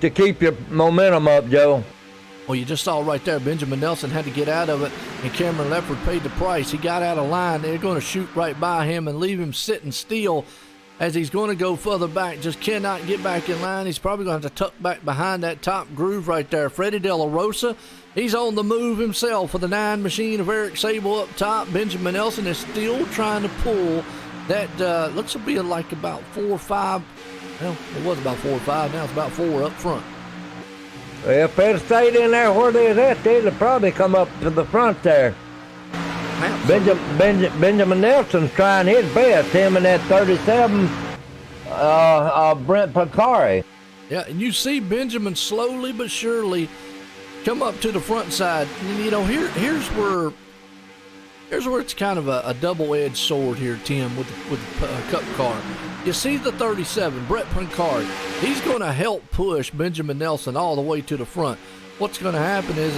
[SPEAKER 3] to keep your momentum up, Joe.
[SPEAKER 2] Well, you just saw right there, Benjamin Nelson had to get out of it, and Cameron Leopard paid the price. He got out of line. They're going to shoot right by him and leave him sitting still as he's going to go further back. Just cannot get back in line. He's probably going to have to tuck back behind that top groove right there. Freddie De La Rosa, he's on the move himself for the 9 machine of Eric Sable up top. Benjamin Nelson is still trying to pull that. Looks to be like about 4 or 5. Well, it was about 4 or 5. Now it's about 4 up front.
[SPEAKER 3] If they'd stayed in there where they're at, they'd have probably come up to the front there. Benjamin Nelson's trying his best, him and that 37 Brent Picari.
[SPEAKER 2] Yeah, and you see Benjamin slowly but surely come up to the front side. And, here's where it's kind of a double-edged sword here, Tim, with the Cup car. You see the 37, Brett Pancari. He's going to help push Benjamin Nelson all the way to the front. What's going to happen is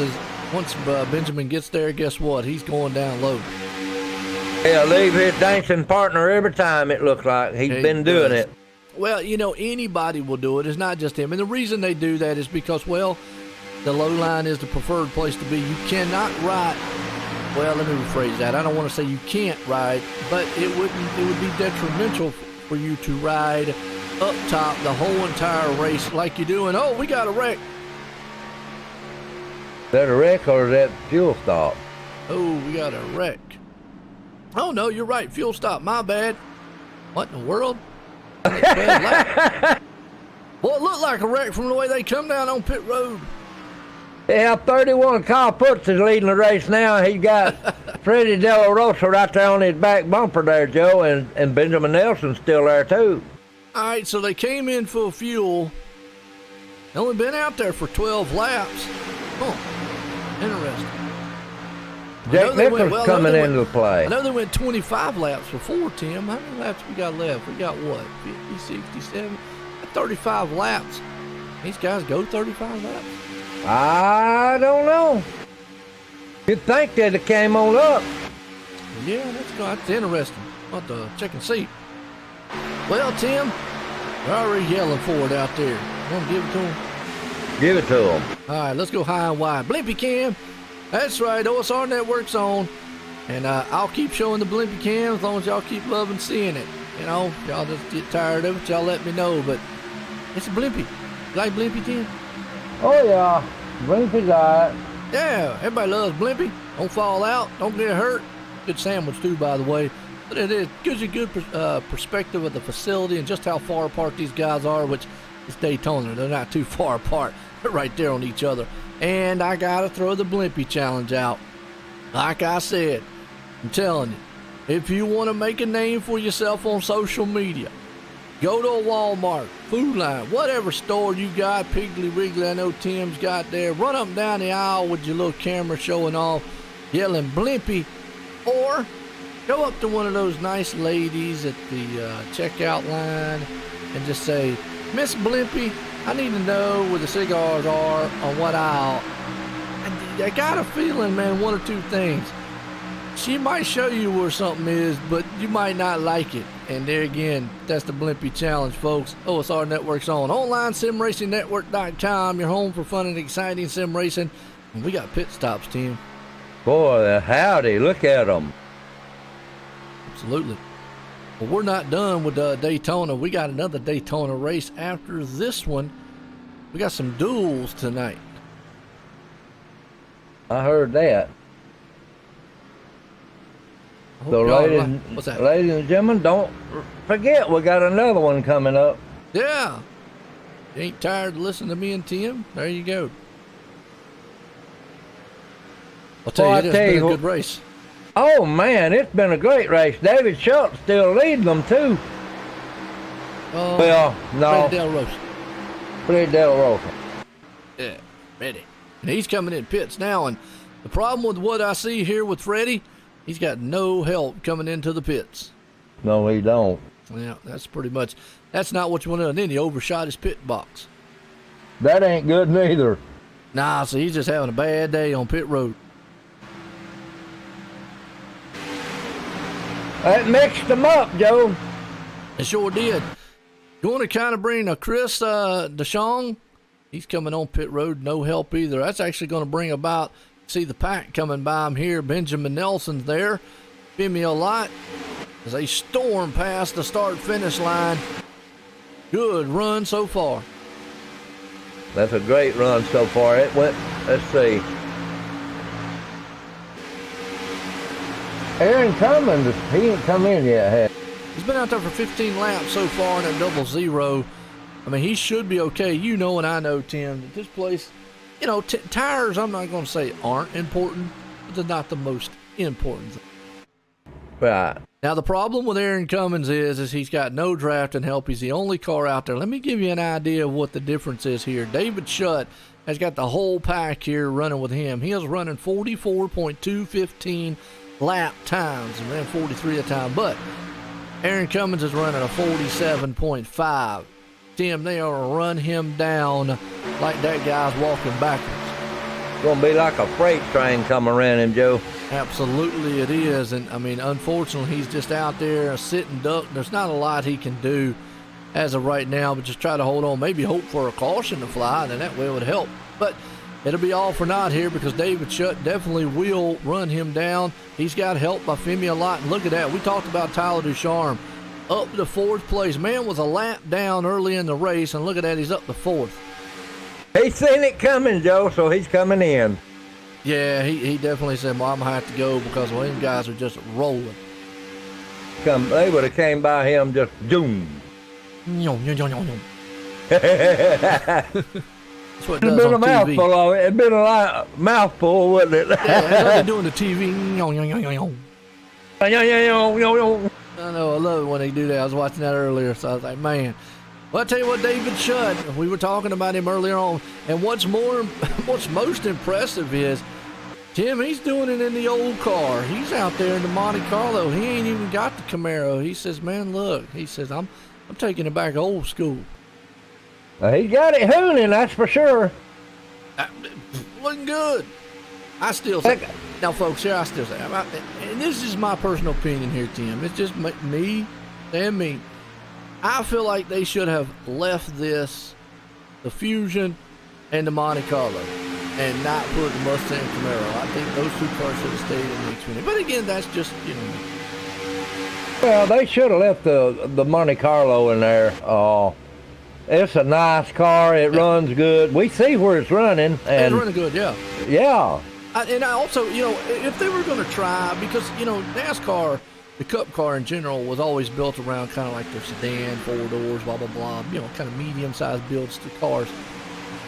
[SPEAKER 2] once Benjamin gets there, guess what? He's going down low.
[SPEAKER 3] Yeah, leave his dancing partner every time, it looks like. He's been doing it.
[SPEAKER 2] Well, anybody will do it. It's not just him. And the reason they do that is because, well, the low line is the preferred place to be. You cannot ride. Well, let me rephrase that. I don't want to say you can't ride, but it would be detrimental for you to ride up top the whole entire race like you do. And, oh, we got a wreck.
[SPEAKER 3] Is that a wreck or is that fuel stop?
[SPEAKER 2] Oh, we got a wreck. Oh, no, you're right. Fuel stop. My bad. What in the world? Well, it looked like a wreck from the way they come down on pit road.
[SPEAKER 3] Yeah, 31 Kyle Foots is leading the race now. He got Freddie De La Rosa right there on his back bumper there, Joe, and Benjamin Nelson's still there, too.
[SPEAKER 2] All right, so they came in full fuel. They only been out there for 12 laps. Oh, interesting.
[SPEAKER 3] Jack Nichol's coming into the play.
[SPEAKER 2] I know they went 25 laps before, Tim. How many laps we got left? We got what, 50, 60, 35 laps. These guys go 35 laps?
[SPEAKER 3] I don't know. You'd think they'd have came on up.
[SPEAKER 2] Yeah, that's interesting. I'll have to check and see. Well, Tim, they're already yelling for it out there. You want to give it to them?
[SPEAKER 3] Give it to them.
[SPEAKER 2] All right, let's go high and wide. Blimpy cam. That's right, OSR Network's on. And I'll keep showing the Blimpy cam as long as y'all keep loving seeing it. Y'all just get tired of it, y'all let me know. But it's a Blimpy. You like Blimpy, Tim?
[SPEAKER 3] Oh, yeah. Blimpy's all right.
[SPEAKER 2] Yeah, everybody loves Blimpy. Don't fall out. Don't get hurt. Good sandwich, too, by the way. But it gives you a good perspective of the facility and just how far apart these guys are, which is Daytona. They're not too far apart. They're right there on each other. And I got to throw the Blimpy challenge out. Like I said, I'm telling you, if you want to make a name for yourself on social media, go to a Walmart, Food Line, whatever store you got, Piggly Wiggly, I know Tim's got there. Run up and down the aisle with your little camera showing off, yelling Blimpy, or go up to one of those nice ladies at the checkout line and just say, Miss Blimpy, I need to know where the cigars are on what aisle. I got a feeling, man, one or two things. She might show you where something is, but you might not like it. And there again, that's the Blimpy challenge, folks. OSR Network's on. OnlineSimRacingNetwork.com, your home for fun and exciting sim racing. And we got pit stops, Tim.
[SPEAKER 3] Boy, howdy, look at them.
[SPEAKER 2] Absolutely. Well, we're not done with Daytona. We got another Daytona race after this one. We got some duels tonight.
[SPEAKER 3] I heard that.
[SPEAKER 2] I hope
[SPEAKER 3] So,
[SPEAKER 2] y'all what's that?
[SPEAKER 3] ladies and gentlemen, don't forget we got another one coming up.
[SPEAKER 2] Yeah. You ain't tired to listen to me and Tim? There you go. I'll tell
[SPEAKER 3] Well,
[SPEAKER 2] you,
[SPEAKER 3] I
[SPEAKER 2] it's
[SPEAKER 3] tell
[SPEAKER 2] been
[SPEAKER 3] you
[SPEAKER 2] a
[SPEAKER 3] what-
[SPEAKER 2] good race.
[SPEAKER 3] Oh man, it's been a great race. David Schultz still leading them too. Well, no,
[SPEAKER 2] Freddie Del Rosa.
[SPEAKER 3] Fred Del Rosa.
[SPEAKER 2] Yeah, Freddie. And he's coming in pits now. And the problem with what I see here with Freddie, he's got no help coming into the pits.
[SPEAKER 3] No, he don't.
[SPEAKER 2] Yeah, that's pretty much, that's not what you want to do. And then he overshot his pit box.
[SPEAKER 3] That ain't good neither.
[SPEAKER 2] Nah, so he's just having a bad day on pit road.
[SPEAKER 3] That mixed them up, Joe.
[SPEAKER 2] It sure did. Going to kind of bring a Chris DeShong. He's coming on pit road, no help either. That's actually going to bring about, see the pack coming by him here. Benjamin Nelson's there. Femi Lot as they storm past the start-finish line. Good run so far.
[SPEAKER 3] That's a great run so far. It went, let's see. Aaron Cummins, he ain't come in yet, has he?
[SPEAKER 2] He's been out there for 15 laps so far in that 00. I mean, he should be okay. You know and I know, Tim, that this place, you know, tires, I'm not going to say aren't important, but they're not the most important thing.
[SPEAKER 3] Right.
[SPEAKER 2] Now, the problem with Aaron Cummins is he's got no draft and help. He's the only car out there. Let me give you an idea of what the difference is here. David Schutt has got the whole pack here running with him. He is running 44.215 lap times and ran 43 a time, but Aaron Cummins is running a 47.5. Tim, they are to run him down like that guy's walking backwards.
[SPEAKER 3] It's gonna be like a freight train coming around him, Joe.
[SPEAKER 2] Absolutely it is. And I mean, unfortunately, he's just out there a sitting duck. There's not a lot he can do as of right now, but just try to hold on, maybe hope for a caution to fly, and that way it would help. But it'll be all for naught here because David Schutt definitely will run him down. He's got help by Femi Lot. And look at that. We talked about Tyler Ducharme up to 4th place. Man was a lap down early in the race, and look at that. He's up to 4th.
[SPEAKER 3] He's seen it coming, Joe, so he's coming in.
[SPEAKER 2] Yeah, he definitely said, well, I'm going to have to go because well, them guys are just rolling.
[SPEAKER 3] They would have came by him just doom.
[SPEAKER 2] That's what it
[SPEAKER 3] It'd
[SPEAKER 2] does
[SPEAKER 3] been
[SPEAKER 2] on
[SPEAKER 3] a
[SPEAKER 2] TV.
[SPEAKER 3] mouthful of it. It'd been a mouthful, wouldn't it?
[SPEAKER 2] Yeah, that's what they do on the TV. I know, I love it when they do that. I was watching that earlier, so I was like, man. Well, I tell you what, David Schutt, we were talking about him earlier on, and what's most impressive is, Tim, he's doing it in the old car. He's out there in the Monte Carlo. He ain't even got the Camaro. He says, man, look, he says, I'm taking it back old school.
[SPEAKER 3] He got it hooning, that's for sure.
[SPEAKER 2] Looking good. I still say, now, folks, here I still say, and this is my personal opinion here, Tim. It's just me and me. I feel like they should have left this, the Fusion and the Monte Carlo, and not put the Mustang Camaro. I think those two cars should have stayed in the Xfinity. But again, that's just, you know.
[SPEAKER 3] Well, they should have left the Monte Carlo in there. It's a nice car. It runs good. We see where it's running. And
[SPEAKER 2] It's running good, yeah.
[SPEAKER 3] Yeah.
[SPEAKER 2] And I also, you know, if they were going to try, because, you know, NASCAR, the Cup car in general, was always built around kind of like their sedan, 4 doors, blah, blah, blah, you know, kind of medium-sized builds to cars.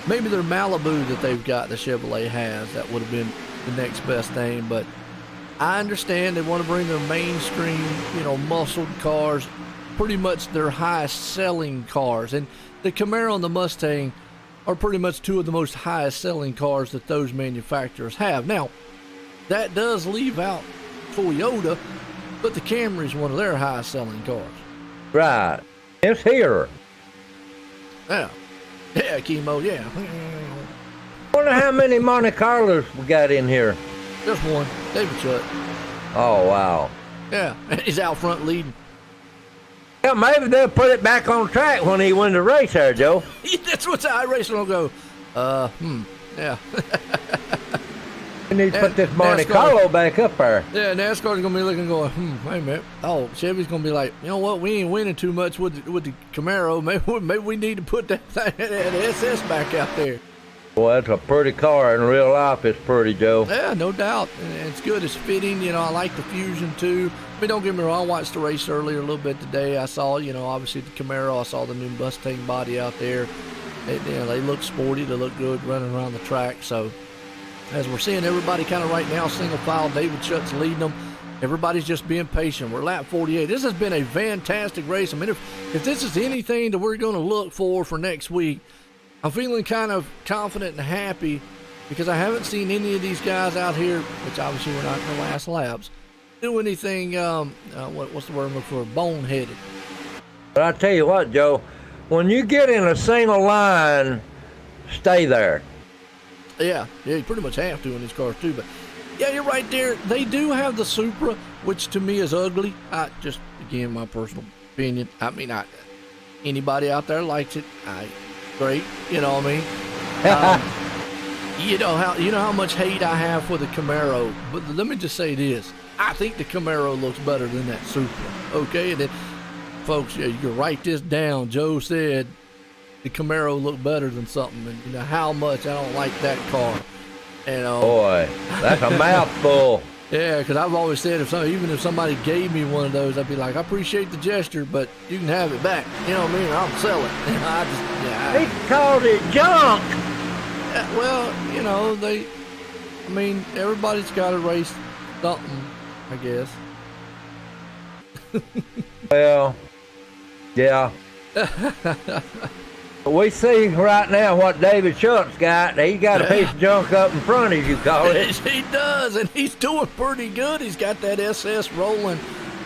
[SPEAKER 2] Maybe their Malibu that they've got, the Chevrolet has, that would have been the next best thing. But I understand they want to bring their mainstream, you know, muscled cars, pretty much their highest-selling cars. And the Camaro and the Mustang are pretty much two of the most highest-selling cars that those manufacturers have. Now, that does leave out Toyota, but the Camry is one of their highest-selling cars.
[SPEAKER 3] Right. It's here.
[SPEAKER 2] Yeah. Yeah, Chemo, yeah.
[SPEAKER 3] Wonder how many Monte Carlos we got in here.
[SPEAKER 2] Just one. David Schutt.
[SPEAKER 3] Oh, wow.
[SPEAKER 2] Yeah. He's out front leading.
[SPEAKER 3] Yeah, maybe they'll put it back on track when he wins the race there, Joe.
[SPEAKER 2] That's what iRacing will go. Yeah.
[SPEAKER 3] We need to put this Monte Carlo back up there.
[SPEAKER 2] Yeah, NASCAR's gonna be looking, going, wait a minute. Oh, Chevy's gonna be like, you know what? We ain't winning too much with the Camaro. Maybe we need to put that SS back out there.
[SPEAKER 3] Boy, that's a pretty car. In real life, it's pretty, Joe.
[SPEAKER 2] Yeah, no doubt. And it's good. It's fitting. You know, I like the Fusion too. I mean, don't get me wrong. I watched the race earlier a little bit today. I saw, you know, obviously the Camaro. I saw the new Mustang body out there. They look sporty. They look good running around the track. So, as we're seeing everybody kind of right now, single file, David Schutt's leading them. Everybody's just being patient. We're lap 48. This has been a fantastic race. I mean, if this is anything that we're going to look for next week, I'm feeling kind of confident and happy because I haven't seen any of these guys out here, which obviously we're not in the last laps, do anything, what's the word I'm looking for, boneheaded.
[SPEAKER 3] But I tell you what, Joe, when you get in a single line, stay there.
[SPEAKER 2] Yeah, you pretty much have to in these cars too. But yeah, you're right there. They do have the Supra, which to me is ugly. Just again, my personal opinion. I mean, anybody out there likes it. Great, you know what I mean. You know how much hate I have for the Camaro. But let me just say this: I think the Camaro looks better than that Supra. Okay, and then, folks, you can write this down. Joe said the Camaro looked better than something, and you know how much I don't like that car. You know,
[SPEAKER 3] boy, that's a mouthful.
[SPEAKER 2] Yeah, because I've always said even if somebody gave me one of those, I'd be like, I appreciate the gesture, but you can have it back. You know what I mean? I'll sell it.
[SPEAKER 3] He called it junk.
[SPEAKER 2] Yeah, well, you know, everybody's got to race something, I guess.
[SPEAKER 3] Well, yeah. We see right now what David Schutt's got. He got a piece of junk up in front, as you call it.
[SPEAKER 2] He does, and he's doing pretty good. He's got that SS rolling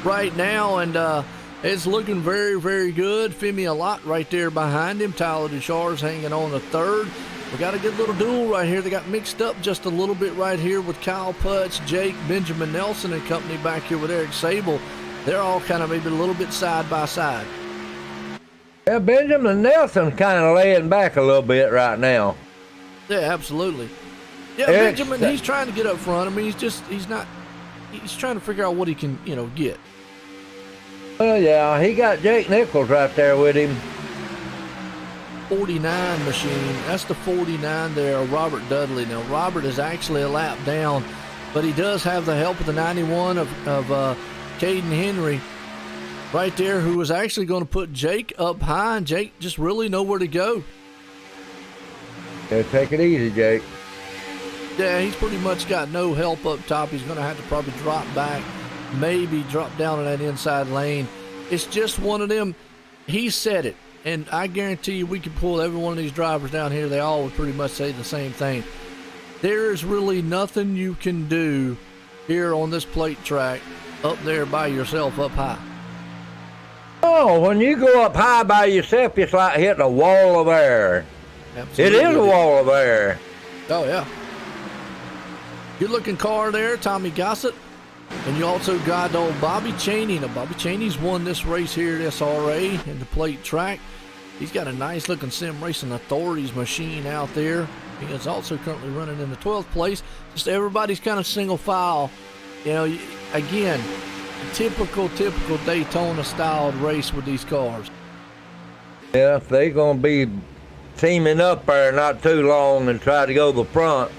[SPEAKER 2] right now, and it's looking very, very good. Femi a lot right there behind him. Tyler Duchar's hanging on the third. We got a good little duel right here. They got mixed up just a little bit right here with Kyle Putz, Jake, Benjamin Nelson, and company back here with Eric Sable. They're all kind of maybe a little bit side by side.
[SPEAKER 3] Yeah, Benjamin Nelson kind of laying back a little bit right now.
[SPEAKER 2] Yeah, absolutely. Yeah, Benjamin, he's trying to get up front. I mean, he's trying to figure out what he can, get.
[SPEAKER 3] Well, yeah, he got Jake Nichols right there with him.
[SPEAKER 2] 49 machine. That's the 49 there, Robert Dudley. Now, Robert is actually a lap down, but he does have the help of the 91 of Caden Henry right there, who was actually going to put Jake up high, and Jake just really nowhere to go.
[SPEAKER 3] Yeah, take it easy, Jake.
[SPEAKER 2] Yeah, he's pretty much got no help up top. He's going to have to probably drop back, maybe drop down in that inside lane. It's just one of them. He said it, and I guarantee you we could pull every one of these drivers down here. They all would pretty much say the same thing. There is really nothing you can do here on this plate track up there by yourself up high.
[SPEAKER 3] Oh, when you go up high by yourself, it's like hitting a wall of air.
[SPEAKER 2] Absolutely.
[SPEAKER 3] It is a wall of air.
[SPEAKER 2] Oh, yeah. Good looking car there, Tommy Gossett. And you also got old Bobby Chaney. Now, Bobby Chaney's won this race here at SRA in the plate track. He's got a nice looking Sim Racing Authorities machine out there. He is also currently running in the 12th place. Just everybody's kind of single file. Again, typical Daytona styled race with these cars.
[SPEAKER 3] Yeah, if they're going to be teaming up there not too long and try to go to the front.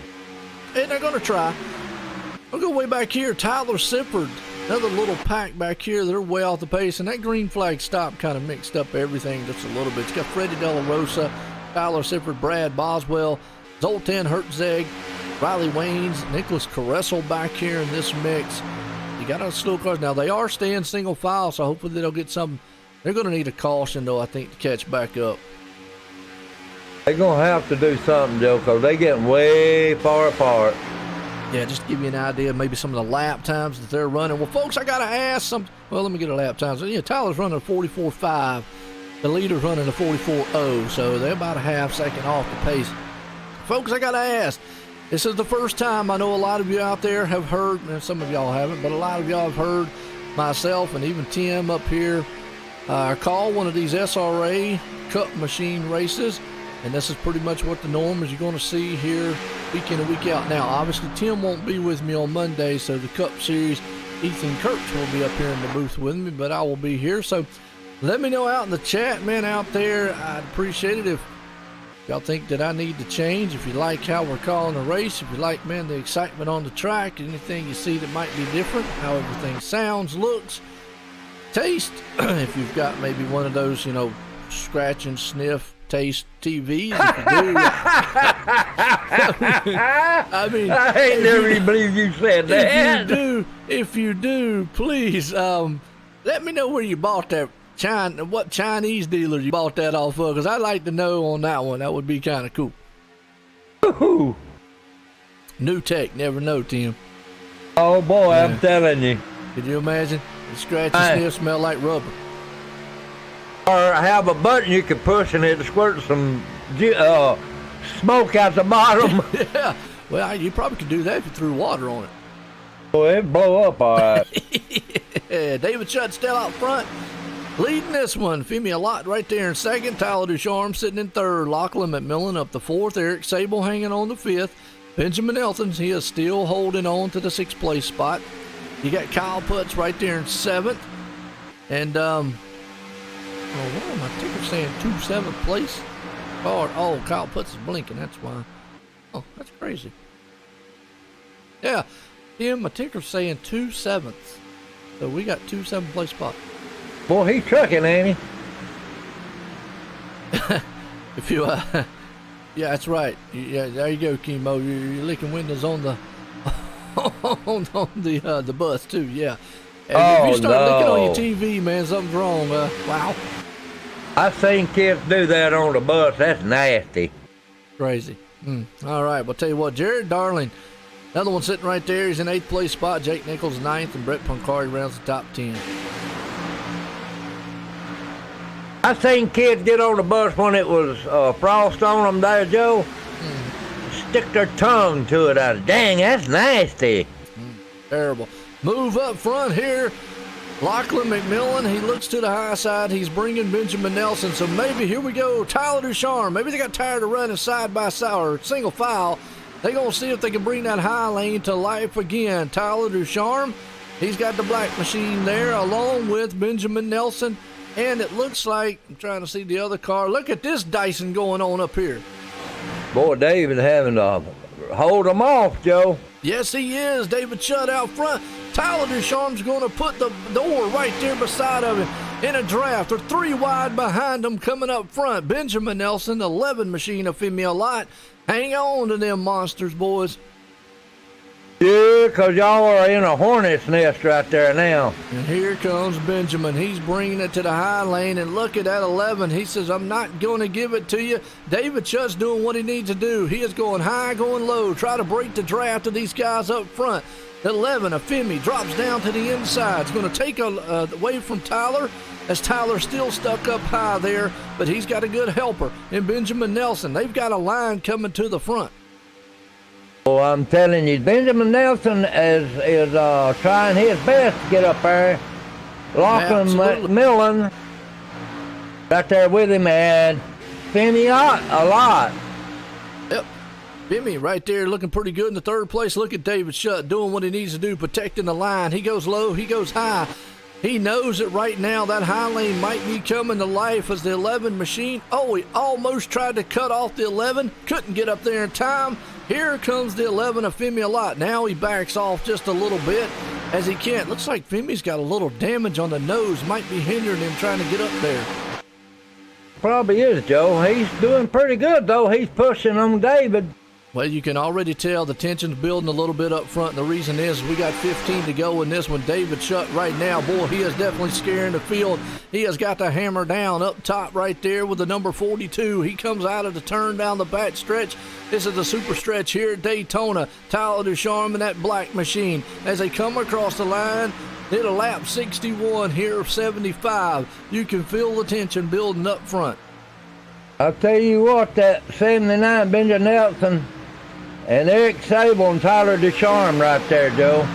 [SPEAKER 2] And they're going to try. We'll go way back here. Tyler Sifford, another little pack back here. They're way off the pace, and that green flag stop kind of mixed up everything just a little bit. It's got Freddie De La Rosa, Tyler Sifford, Brad Boswell, Zoltan Hertzeg, Riley Waynes, Nicholas Caressel back here in this mix. You got our slow cars. Now, they are staying single file, so hopefully they'll get some. They're going to need a caution, though, I think, to catch back up.
[SPEAKER 3] They're going to have to do something, Joe, because they're getting way far apart.
[SPEAKER 2] Yeah, just to give you an idea of maybe some of the lap times that they're running. Well, folks, I got to ask some. Well, let me get a lap time. So, yeah, Tyler's running a 44.5. The leader's running a 44.0, so they're about a half second off the pace. Folks, I got to ask. This is the first time I know a lot of you out there have heard, and some of y'all haven't, but a lot of y'all have heard myself and even Tim up here call one of these SRA Cup machine races And this is pretty much what the norm is you're going to see here week in and week out. Now, obviously, Tim won't be with me on Monday, so the Cup Series, Ethan Kurtz will be up here in the booth with me, but I will be here. So let me know out in the chat, man, out there. I'd appreciate it if y'all think that I need to change, if you like how we're calling the race, if you like, man, the excitement on the track, anything you see that might be different, how everything sounds, looks, taste. If you've got maybe one of those, you know, scratch and sniff taste TVs, if you do. I mean,
[SPEAKER 3] I ain't never even believe you said that.
[SPEAKER 2] If you do, please let me know where you bought that. What Chinese dealer you bought that off of? Because I'd like to know on that one. That would be kind of cool.
[SPEAKER 3] Ooh.
[SPEAKER 2] New tech, never know, Tim.
[SPEAKER 3] Oh boy,
[SPEAKER 2] Yeah.
[SPEAKER 3] I'm telling you.
[SPEAKER 2] Could you imagine? The scratch and sniff smell like rubber.
[SPEAKER 3] Or have a button you could push and it'll squirt some smoke out the bottom.
[SPEAKER 2] Yeah. Well, you probably could do that if you threw water on it.
[SPEAKER 3] Boy, it'd blow up all right.
[SPEAKER 2] Yeah, David Shutt still out front. Leading this one, Femi Alott right there in second. Tyler Ducharme sitting in third. Lachlan McMillan up the fourth. Eric Sable hanging on the fifth. Benjamin Elton, he is still holding on to the sixth place spot. You got Kyle Putz right there in seventh. And, what am I ticker saying? 7th place? Oh, Kyle Putz is blinking. That's why. Oh, that's crazy. Yeah, Tim, my ticker's saying 7th. So we got 7th place spots.
[SPEAKER 3] Boy, he's trucking, ain't he?
[SPEAKER 2] If you, yeah, that's right. Yeah, there you go, Chemo. You're licking windows on the on the bus too. Yeah. And if you start licking on your TV, man, something's wrong. Wow.
[SPEAKER 3] I've seen kids do that on the bus. That's nasty.
[SPEAKER 2] Crazy. All right. Well, tell you what, Jared Darling, another one sitting right there. He's in 8th place spot. Jake Nichols 9th, and Brett Poncari rounds the top 10.
[SPEAKER 3] I seen kids get on the bus when it was frost on them there, Joe. Stick their tongue to it. Dang, that's nasty.
[SPEAKER 2] Terrible. Move up front here. Lachlan McMillan, he looks to the high side. He's bringing Benjamin Nelson. So maybe, here we go, Tyler Ducharme. Maybe they got tired of running side by side or single file. They're going to see if they can bring that high lane to life again. Tyler Ducharme, he's got the black machine there along with Benjamin Nelson. And it looks like, I'm trying to see the other car. Look at this Dyson going on up here.
[SPEAKER 3] Boy, David having to hold them off, Joe.
[SPEAKER 2] Yes, he is. David Shutt out front. Tyler Ducharme's going to put the door right there beside of him in a draft. They're 3 wide behind him coming up front. Benjamin Nelson, 11 machine of Femi Alott. Hang on to them monsters, boys.
[SPEAKER 3] Yeah, because y'all are in a hornet's nest right there now.
[SPEAKER 2] And here comes Benjamin. He's bringing it to the high lane, and look at that 11. He says, I'm not going to give it to you. David Shutt's doing what he needs to do. He is going high, going low, try to break the draft of these guys up front. 11 of Femi drops down to the inside. It's going to take away from Tyler, as Tyler's still stuck up high there, but he's got a good helper in Benjamin Nelson. They've got a line coming to the front.
[SPEAKER 3] Well, I'm telling you, Benjamin Nelson is trying his best to get up there. Lachlan McMillan right there with him, and Femi Alott.
[SPEAKER 2] Yep. Femi right there looking pretty good in the 3rd place. Look at David Shutt doing what he needs to do, protecting the line. He goes low, he goes high. He knows that right now that high lane might be coming to life as the 11 machine. Oh, he almost tried to cut off the 11. Couldn't get up there in time. Here comes the 11 of Femi Alott. Now he backs off just a little bit as he can't. Looks like Femi's got a little damage on the nose. Might be hindering him trying to get up there.
[SPEAKER 3] Probably is, Joe. He's doing pretty good, though. He's pushing on David.
[SPEAKER 2] Well, you can already tell the tension's building a little bit up front. The reason is we got 15 to go in this one. David Shutt right now, boy, he is definitely scaring the field. He has got the hammer down up top right there with the number 42. He comes out of the turn down the back stretch. This is the super stretch here at Daytona. Tyler Ducharme and that black machine. As they come across the line, hit a lap 61 here of 75. You can feel the tension building up front.
[SPEAKER 3] I'll tell you what, that 79 Benjamin Nelson and Eric Sable and Tyler Ducharme right there, Joe.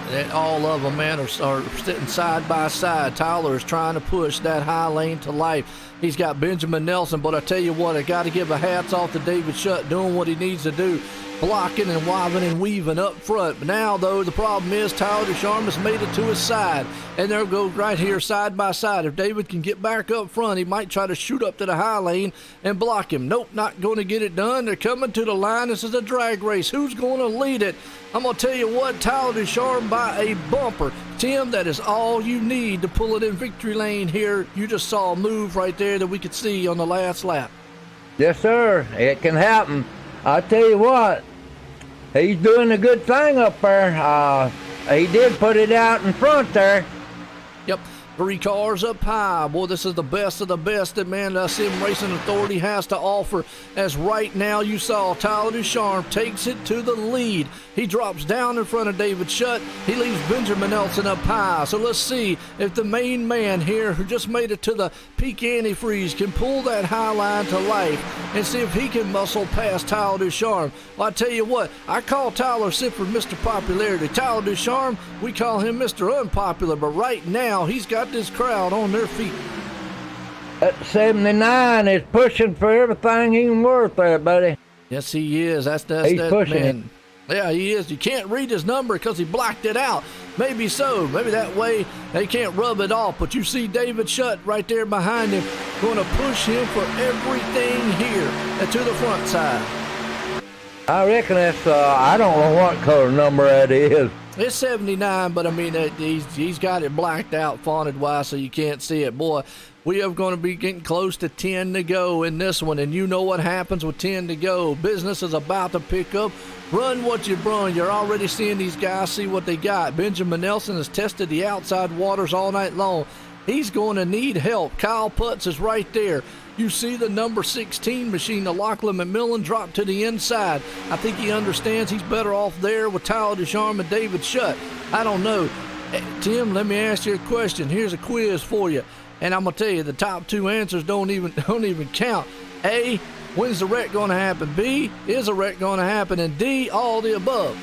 [SPEAKER 2] And all of them, man, are sitting side by side. Tyler is trying to push that high lane to life. He's got Benjamin Nelson, but I tell you what, I got to give a hats off to David Shutt doing what he needs to do, blocking and wobbling and weaving up front. But now, though, the problem is Tyler Ducharme has made it to his side, and they'll go right here side by side. If David can get back up front, he might try to shoot up to the high lane and block him. Nope, not going to get it done. They're coming to the line. This is a drag race. Who's going to lead it? I'm going to tell you what, Tyler Ducharme by a bumper. Tim, that is all you need to pull it in victory lane here. You just saw a move right there that we could see on the last lap.
[SPEAKER 3] Yes, sir. It can happen. I tell you what, he's doing a good thing up there. He did put it out in front there.
[SPEAKER 2] Yep, 3 cars up high. Boy, this is the best of the best that, man, Sim Racing Authority has to offer. As right now you saw Tyler Ducharme takes it to the lead. He drops down in front of David Shutt. He leaves Benjamin Nelson up high. So let's see if the main man here who just made it to the peak antifreeze can pull that high line to life and see if he can muscle past Tyler Ducharme. Well, I tell you what, I call Tyler Sifford Mr. Popularity. Tyler Ducharme, we call him Mr. Unpopular, but right now he's got this crowd on their feet.
[SPEAKER 3] That 79 is pushing for everything he's worth there, buddy.
[SPEAKER 2] Yes, he is. He's
[SPEAKER 3] pushing
[SPEAKER 2] man. It. Yeah, he is. You can't read his number because he blocked it out. Maybe so. Maybe that way they can't rub it off. But you see David Shutt right there behind him going to push him for everything here and to the front side.
[SPEAKER 3] I reckon that's, I don't know what color number that is.
[SPEAKER 2] It's 79, but I mean, he's got it blacked out fonted-wise so you can't see it. Boy, we are going to be getting close to 10 to go in this one, and you know what happens with 10 to go. Business is about to pick up. Run what you brung. You're already seeing these guys see what they got. Benjamin Nelson has tested the outside waters all night long. He's going to need help. Kyle Putz is right there. You see the number 16 machine, the Lachlan McMillan, drop to the inside. I think he understands he's better off there with Tyler Ducharme and David Shutt. I don't know. Tim, let me ask you a question. Here's a quiz for you. And I'm going to tell you, the top 2 answers don't even count. A, when's the wreck going to happen? B, is a wreck going to happen? And D, all the above.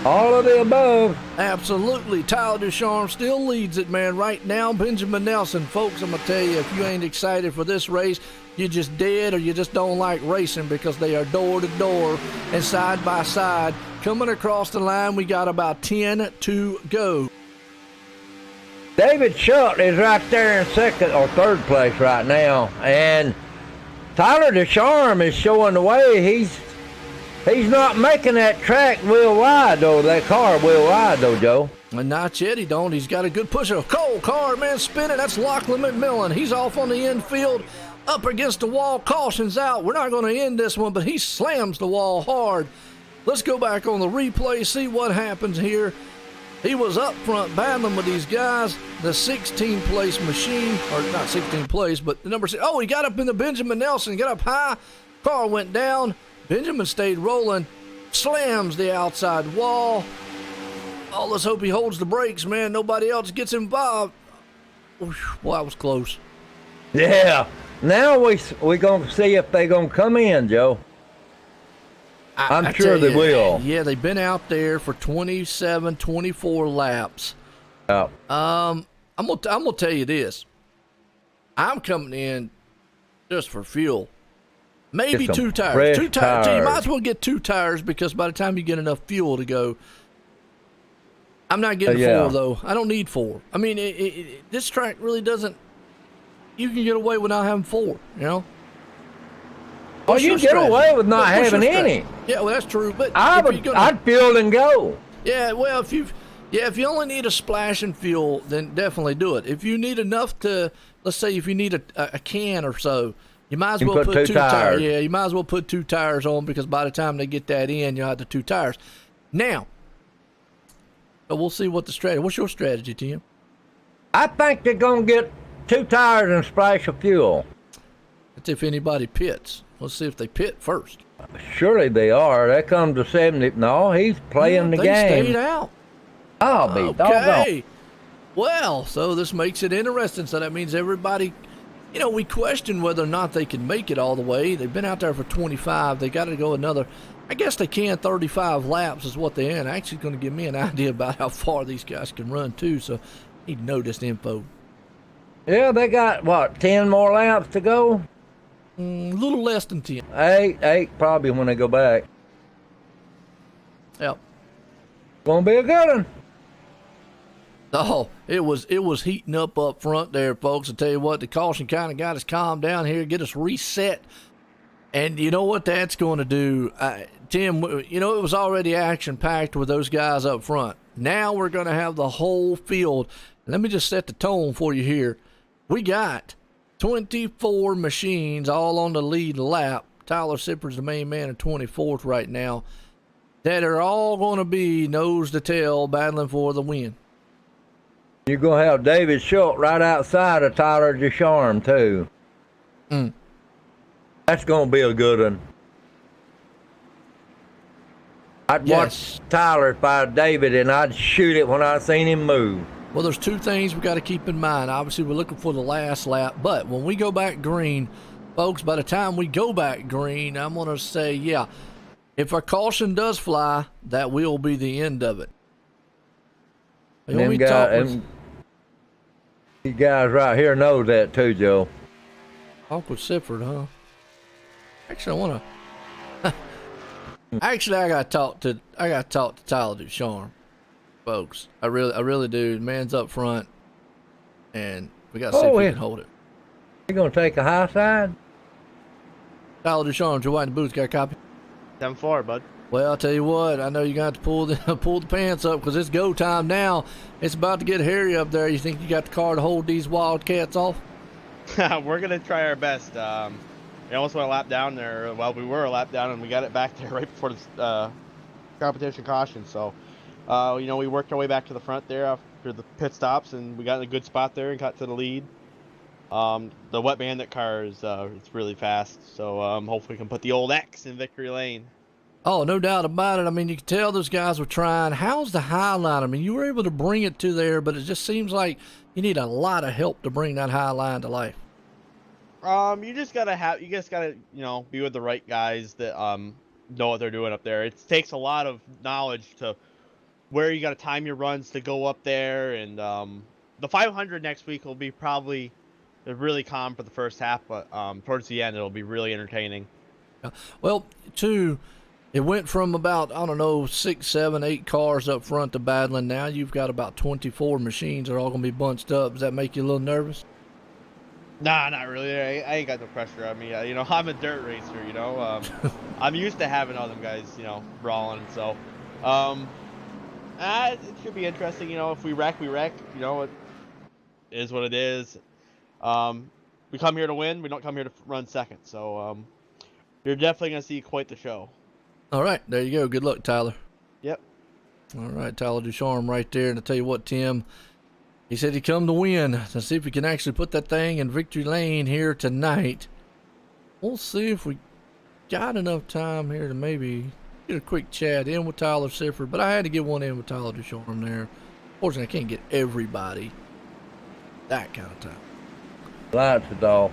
[SPEAKER 3] All of the above.
[SPEAKER 2] Absolutely. Tyler Ducharme still leads it, man. Right now, Benjamin Nelson. Folks, I'm going to tell you, if you ain't excited for this race, you're just dead or you just don't like racing because they are door to door and side by side. Coming across the line, we got about 10 to go.
[SPEAKER 3] David Shutt is right there in second or third place right now. And Tyler Ducharme is showing the way. He's not making that track wheel wide, though, that car wheel wide, though, Joe.
[SPEAKER 2] And not yet, he don't. He's got a good push. A cold car, man, spinning. That's Lachlan McMillan. He's off on the infield, up against the wall. Caution's out. We're not going to end this one, but he slams the wall hard. Let's go back on the replay, see what happens here. He was up front battling with these guys. The 16th place machine, or not 16th place, but the number 6. Oh, he got up in the Benjamin Nelson, got up high. Car went down. Benjamin stayed rolling, slams the outside wall. Oh, let's hope he holds the brakes, man. Nobody else gets involved. Boy, that was close.
[SPEAKER 3] Yeah. Now we going to see if they going to come in, Joe. I'm sure they will.
[SPEAKER 2] Yeah, they've been out there for 27, 24 laps.
[SPEAKER 3] Yeah.
[SPEAKER 2] I'm gonna tell you this. I'm coming in just for fuel. Maybe 2 tires. 2 tires. You might as well get 2 tires because by the time you get enough fuel to go, I'm not getting 4 though. I don't need 4. I mean, this track really doesn't. You can get away with not having 4. You know.
[SPEAKER 3] Well, you get away with not having any.
[SPEAKER 2] Yeah, well, that's true. But
[SPEAKER 3] I'd fuel and go.
[SPEAKER 2] Yeah, well, if you only need a splash and fuel, then definitely do it. If you need enough to, let's say, if you need a can or so, you might as well put 2 tires. Yeah, you might as well put 2 tires on because by the time they get that in, you'll have the 2 tires. Now, so we'll see what the strategy. What's your strategy, Tim?
[SPEAKER 3] I think they're gonna get 2 tires and a splash of fuel.
[SPEAKER 2] That's if anybody pits. Let's see if they pit first.
[SPEAKER 3] Surely they are. That comes to 70. No, he's playing the game.
[SPEAKER 2] They stayed out.
[SPEAKER 3] I'll be doggone.
[SPEAKER 2] Well, so this makes it interesting. So that means everybody you know, we question whether or not they can make it all the way. They've been out there for 25. They got to go another, I guess they can, 35 laps is what they're in. Actually going to give me an idea about how far these guys can run too, so I need to know this info.
[SPEAKER 3] Yeah, they got, what, 10 more laps to go?
[SPEAKER 2] A little less than 10.
[SPEAKER 3] Eight probably when they go back.
[SPEAKER 2] Yep.
[SPEAKER 3] Gonna be a good one.
[SPEAKER 2] Oh, it was heating up front there, folks. I tell you what, the caution kind of got us calmed down here, get us reset. And you know what that's going to do? Tim, you know, it was already action-packed with those guys up front. Now we're going to have the whole field. Let me just set the tone for you here. We got 24 machines all on the lead lap. Tyler Sipper's the main man in 24th right now. That are all going to be nose to tail battling for the win.
[SPEAKER 3] You're going to have David Schultz right outside of Tyler Ducharme, too. That's going to be a good one. I'd watch Tyler if I was David, and I'd shoot it when I seen him move.
[SPEAKER 2] Well, there's two things we got to keep in mind. Obviously, we're looking for the last lap, but when we go back green, folks, by the time we go back green, I'm going to say, yeah, if our caution does fly, that will be the end of it.
[SPEAKER 3] These guys right here know that too, Joe.
[SPEAKER 2] Talk with Sifford, huh? Actually, I want to. Actually, I got to talk to Tyler Ducharme, folks. I really do. The man's up front, and we got to see if we can hold it.
[SPEAKER 3] You gonna take a high side?
[SPEAKER 2] Tyler Ducharme, Joe White in the booth. Got a copy?
[SPEAKER 6] 7-4, bud.
[SPEAKER 2] Well, I'll tell you what. I know you got to pull the pants up because it's go time now. It's about to get hairy up there. You think you got the car to hold these Wildcats off?
[SPEAKER 6] We're gonna try our best. We almost went a lap down there. Well, we were a lap down, and we got it back there right before the competition caution. So, you know, we worked our way back to the front there after the pit stops, and we got in a good spot there and got to the lead. The Wet Bandit car is it's really fast, so hopefully we can put the old X in victory lane.
[SPEAKER 2] Oh, no doubt about it. I mean, you can tell those guys were trying. How's the high line? I mean, you were able to bring it to there, but it just seems like you need a lot of help to bring that high line to life.
[SPEAKER 6] You just gotta you know, be with the right guys that know what they're doing up there. It takes a lot of knowledge to where you gotta time your runs to go up there, and the 500 next week will be probably really calm for the first half, but towards the end it'll be really entertaining.
[SPEAKER 2] Well, too, it went from about, I don't know, 6, 7, 8 cars up front to battling. Now you've got about 24 machines that are all going to be bunched up. Does that make you a little nervous?
[SPEAKER 6] Nah, not really. I ain't got no pressure on me. You know, I'm a dirt racer, you know. I'm used to having all them guys, you know, brawling. So, it should be interesting. You know, if we wreck, we wreck. You know, it is what it is. We come here to win. We don't come here to run second. So, you're definitely going to see quite the show.
[SPEAKER 2] All right, there you go. Good luck, Tyler.
[SPEAKER 6] Yep.
[SPEAKER 2] All right, Tyler Ducharme right there. And I tell you what, Tim, he said he'd come to win. To see if we can actually put that thing in victory lane here tonight. We'll see if we got enough time here to maybe get a quick chat in with Tyler Sifford. But I had to get one in with Tyler Ducharme there. Unfortunately, I can't get everybody that kind of time.
[SPEAKER 3] Lots of dog.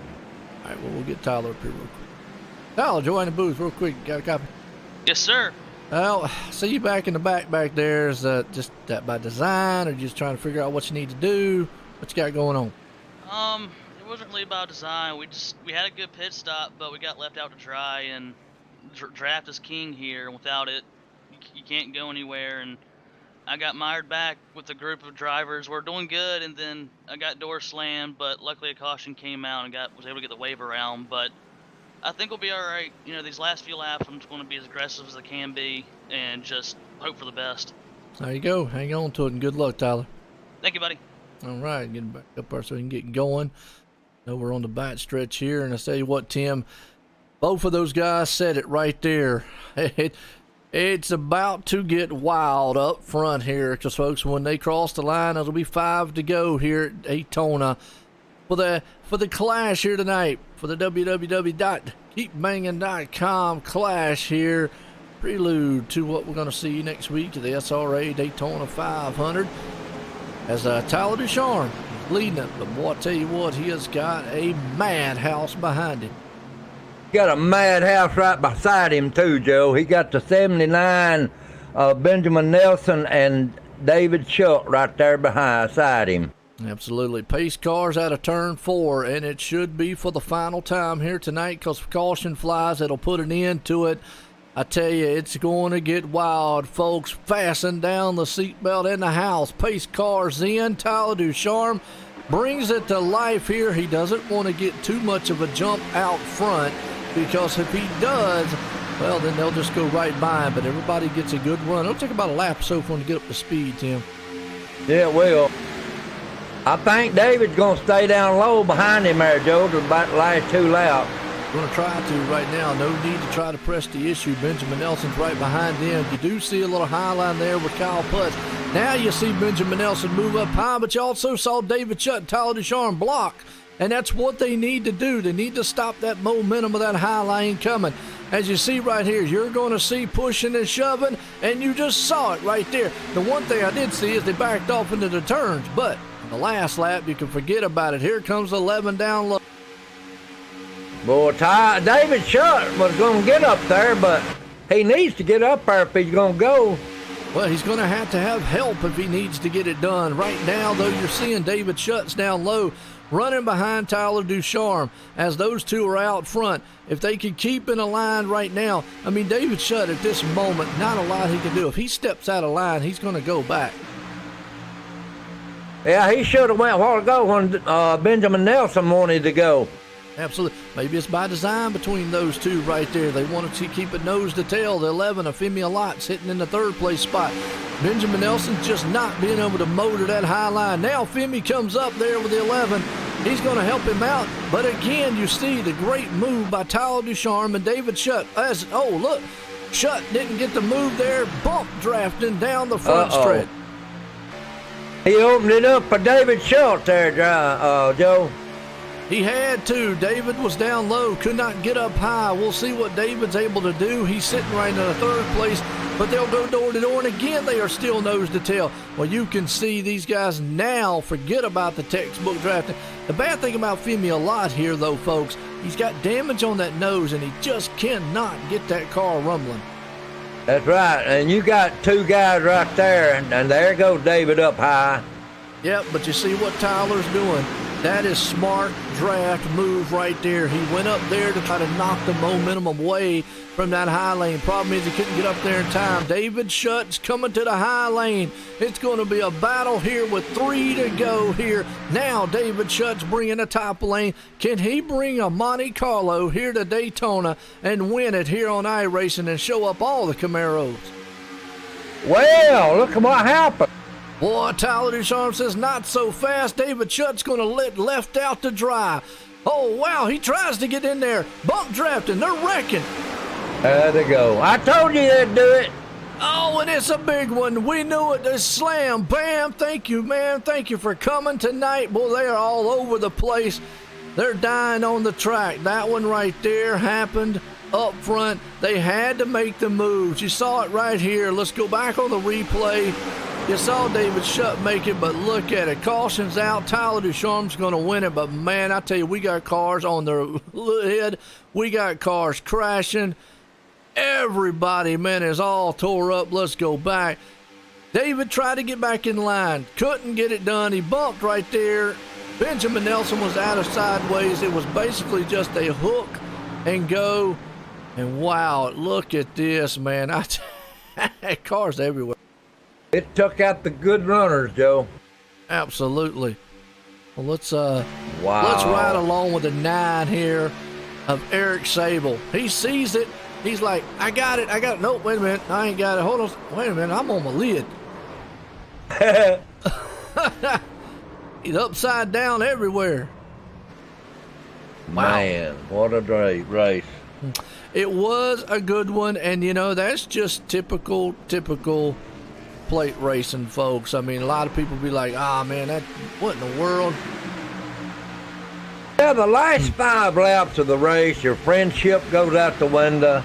[SPEAKER 2] All right, well, we'll get Tyler up here real quick. Tyler, join the booth real quick. Got a copy?
[SPEAKER 7] Yes, sir.
[SPEAKER 2] Well, see you back in the back there. Is that just that by design, or just trying to figure out what you need to do? What you got going on?
[SPEAKER 7] It wasn't really about design. We had a good pit stop, but we got left out to dry, and draft is king here. And without it, you can't go anywhere. And I got mired back with a group of drivers. We're doing good, and then I got door slammed, but luckily a caution came out and was able to get the wave around. But I think we'll be all right. You know, these last few laps, I'm just going to be as aggressive as I can be and just hope for the best.
[SPEAKER 2] There you go. Hang on to it, and good luck, Tyler.
[SPEAKER 7] Thank you, buddy.
[SPEAKER 2] All right, getting back up there so we can get going. Now we're on the back stretch here, and I tell you what, Tim, both of those guys said it right there. It's about to get wild up front here, because folks, when they cross the line, it'll be 5 to go here at Daytona for the clash here tonight, for the www.keepbanging.com clash here, prelude to what we're going to see next week to the SRA Daytona 500, as Tyler Ducharme leading it. But boy, I tell you what, he has got a madhouse behind him.
[SPEAKER 3] Got a madhouse right beside him too, Joe. He got the 79 Benjamin Nelson and David Schutt right there beside him.
[SPEAKER 2] Absolutely. Pace cars out of turn 4, and it should be for the final time here tonight because caution flies. It'll put an end to it. I tell you, it's going to get wild, folks. Fasten down the seatbelt in the house. Pace cars in. Tyler Ducharme brings it to life here. He doesn't want to get too much of a jump out front because if he does, well, then they'll just go right by him. But everybody gets a good run. It'll take about a lap or so for him to get up to speed, Tim.
[SPEAKER 3] Yeah, it will. I think David's going to stay down low behind him there, Joe, to about the last 2 laps.
[SPEAKER 2] Going to try to right now. No need to try to press the issue. Benjamin Nelson's right behind them. You do see a little high line there with Kyle Putz. Now you see Benjamin Nelson move up high, but you also saw David Schutt and Tyler Ducharme block. And that's what they need to do. They need to stop that momentum of that high line coming. As you see right here, you're going to see pushing and shoving, and you just saw it right there. The one thing I did see is they backed off into the turns, but the last lap, you can forget about it. Here comes 11 down low.
[SPEAKER 3] Boy, David Schutt was going to get up there, but he needs to get up there if he's going to go.
[SPEAKER 2] Well, he's going to have help if he needs to get it done. Right now, though, you're seeing David Schutt's down low, running behind Tyler Ducharme as those two are out front. If they can keep in a line right now, I mean, David Schutt at this moment, not a lot he can do. If he steps out of line, he's going to go back.
[SPEAKER 3] Yeah, he should have went a while ago when Benjamin Nelson wanted to go.
[SPEAKER 2] Absolutely. Maybe it's by design between those two right there. They wanted to keep it nose to tail. The 11 of Femi Lott sitting in the 3rd place spot. Benjamin Nelson just not being able to motor that high line. Now Femi comes up there with the 11. He's going to help him out. But again, you see the great move by Tyler Ducharme and David Schutt. Oh, look. Schutt didn't get the move there. Bump drafting down the front stretch.
[SPEAKER 3] He opened it up for David Schutt there, Joe.
[SPEAKER 2] He had to. David was down low, could not get up high. We'll see what David's able to do. He's sitting right in the 3rd place, but they'll go door to door, and again, they are still nose to tail. Well, you can see these guys now forget about the textbook drafting. The bad thing about Femi Lott here, though, folks, he's got damage on that nose, and he just cannot get that car rumbling.
[SPEAKER 3] That's right, and you got 2 guys right there, and there goes David up high.
[SPEAKER 2] Yep, but you see what Tyler's doing. That is smart draft move right there. He went up there to try to knock the momentum away from that high lane. Problem is he couldn't get up there in time. David Schutt's coming to the high lane. It's going to be a battle here with 3 to go here. Now David Schutt's bringing a top lane. Can he bring a Monte Carlo here to Daytona and win it here on iRacing and show up all the Camaros?
[SPEAKER 3] Well, look at what happened.
[SPEAKER 2] Boy, Tyler Ducharme says not so fast. David Schutt's going to let left out to dry. Oh, wow, he tries to get in there. Bump drafting, they're wrecking.
[SPEAKER 3] There they go. I told you they'd do it.
[SPEAKER 2] Oh, and it's a big one. We knew it. The slam. Bam. Thank you, man. Thank you for coming tonight. Boy, they are all over the place. They're dying on the track. That one right there happened up front. They had to make the moves. You saw it right here. Let's go back on the replay. You saw David Schutt make it, but look at it. Caution's out. Tyler Ducharme's going to win it, but, man, I tell you, we got cars on their head. We got cars crashing. Everybody, man, is all tore up. Let's go back. David tried to get back in line. Couldn't get it done. He bumped right there. Benjamin Nelson was out of sideways. It was basically just a hook and go. And, wow, look at this, man. Cars everywhere.
[SPEAKER 3] It took out the good runners, Joe.
[SPEAKER 2] Absolutely. Well, let's ride along with the 9 here of Eric Sable. He sees it. He's like, I got it. Nope, wait a minute. I ain't got it. Hold on. Wait a minute. I'm on my lid. He's upside down everywhere. Wow.
[SPEAKER 3] Man, what a great race.
[SPEAKER 2] It was a good one, and, you know, that's just typical plate racing, folks. I mean, a lot of people be like, man, what in the world?
[SPEAKER 3] Yeah, the last 5 laps of the race, your friendship goes out the window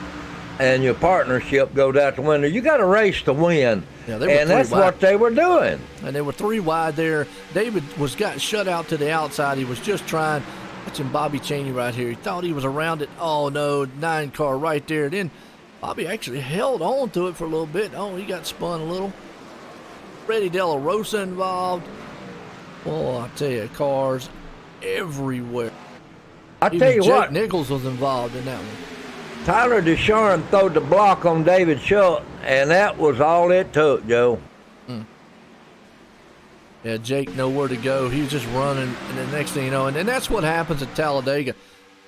[SPEAKER 3] and your partnership goes out the window. You got a race to win.
[SPEAKER 2] Yeah, they were
[SPEAKER 3] and that's
[SPEAKER 2] three wide.
[SPEAKER 3] what they were doing.
[SPEAKER 2] And they were 3 wide there. David got shut out to the outside. He was just trying. Watching Bobby Cheney right here. He thought he was around it. Oh, no, 9 car right there. Then Bobby actually held on to it for a little bit. Oh, he got spun a little. Freddie De La Rosa involved. Well, I tell you, cars everywhere.
[SPEAKER 3] I tell you
[SPEAKER 2] Jake
[SPEAKER 3] what,
[SPEAKER 2] Nichols was involved in that one.
[SPEAKER 3] Tyler Descharnes throwed the block on David Schultz, and that was all it took, Joe.
[SPEAKER 2] Yeah, Jake nowhere to go. He was just running, and the next thing you know, and that's what happens at Talladega.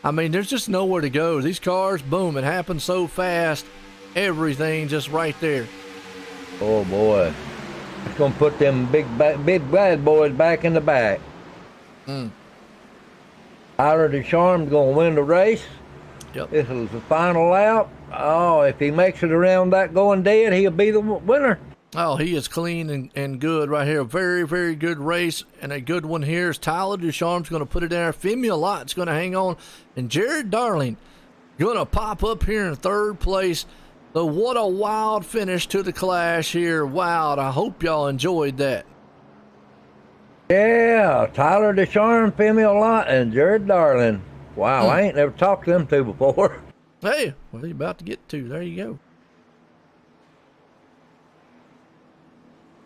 [SPEAKER 2] I mean, there's just nowhere to go. These cars, boom, it happens so fast. Everything just right there.
[SPEAKER 3] Oh boy, it's gonna put them big bad boys back in the back. Tyler Descharnes gonna win the race.
[SPEAKER 2] Yep.
[SPEAKER 3] This is the final lap. Oh, if he makes it around that going dead, he'll be the winner.
[SPEAKER 2] Oh, he is clean and good right here. Very, very good race, and a good one here is Tyler Descharnes going to put it there. Femi Lot's going to hang on, and Jared Darling going to pop up here in 3rd place. So what a wild finish to the Clash here. Wow, I hope y'all enjoyed that.
[SPEAKER 3] Yeah, Tyler Descharnes, Femi Lot, and Jared Darling. Wow, I ain't never talked to them two before.
[SPEAKER 2] Hey, well, you're about to get to. There you go.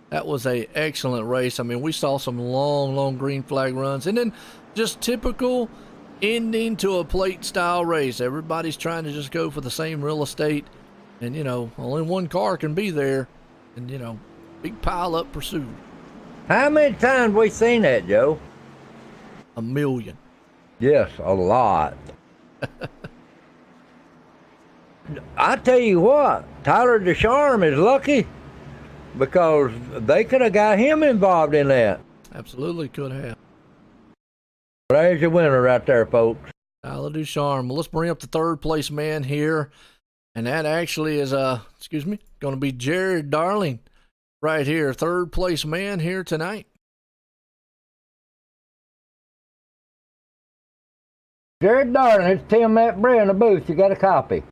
[SPEAKER 2] That was a excellent race. I mean, we saw some long green flag runs, and then just typical ending to a plate style race. Everybody's trying to just go for the same real estate, and only one car can be there, and big pile up pursuit.
[SPEAKER 3] How many times we seen that, Joe?
[SPEAKER 2] 1 million.
[SPEAKER 3] Yes, a lot. I tell you what, Tyler Descharnes is lucky, because they could have got him involved in that.
[SPEAKER 2] Absolutely could have.
[SPEAKER 3] There's your winner right there, folks.
[SPEAKER 2] Tyler Descharnes. Well, let's bring up the 3rd place man here. And that actually is, going to be Jared Darling right here. 3rd place man here tonight.
[SPEAKER 3] Jared Darling, it's Tim Matt Bray in the booth. You got a copy.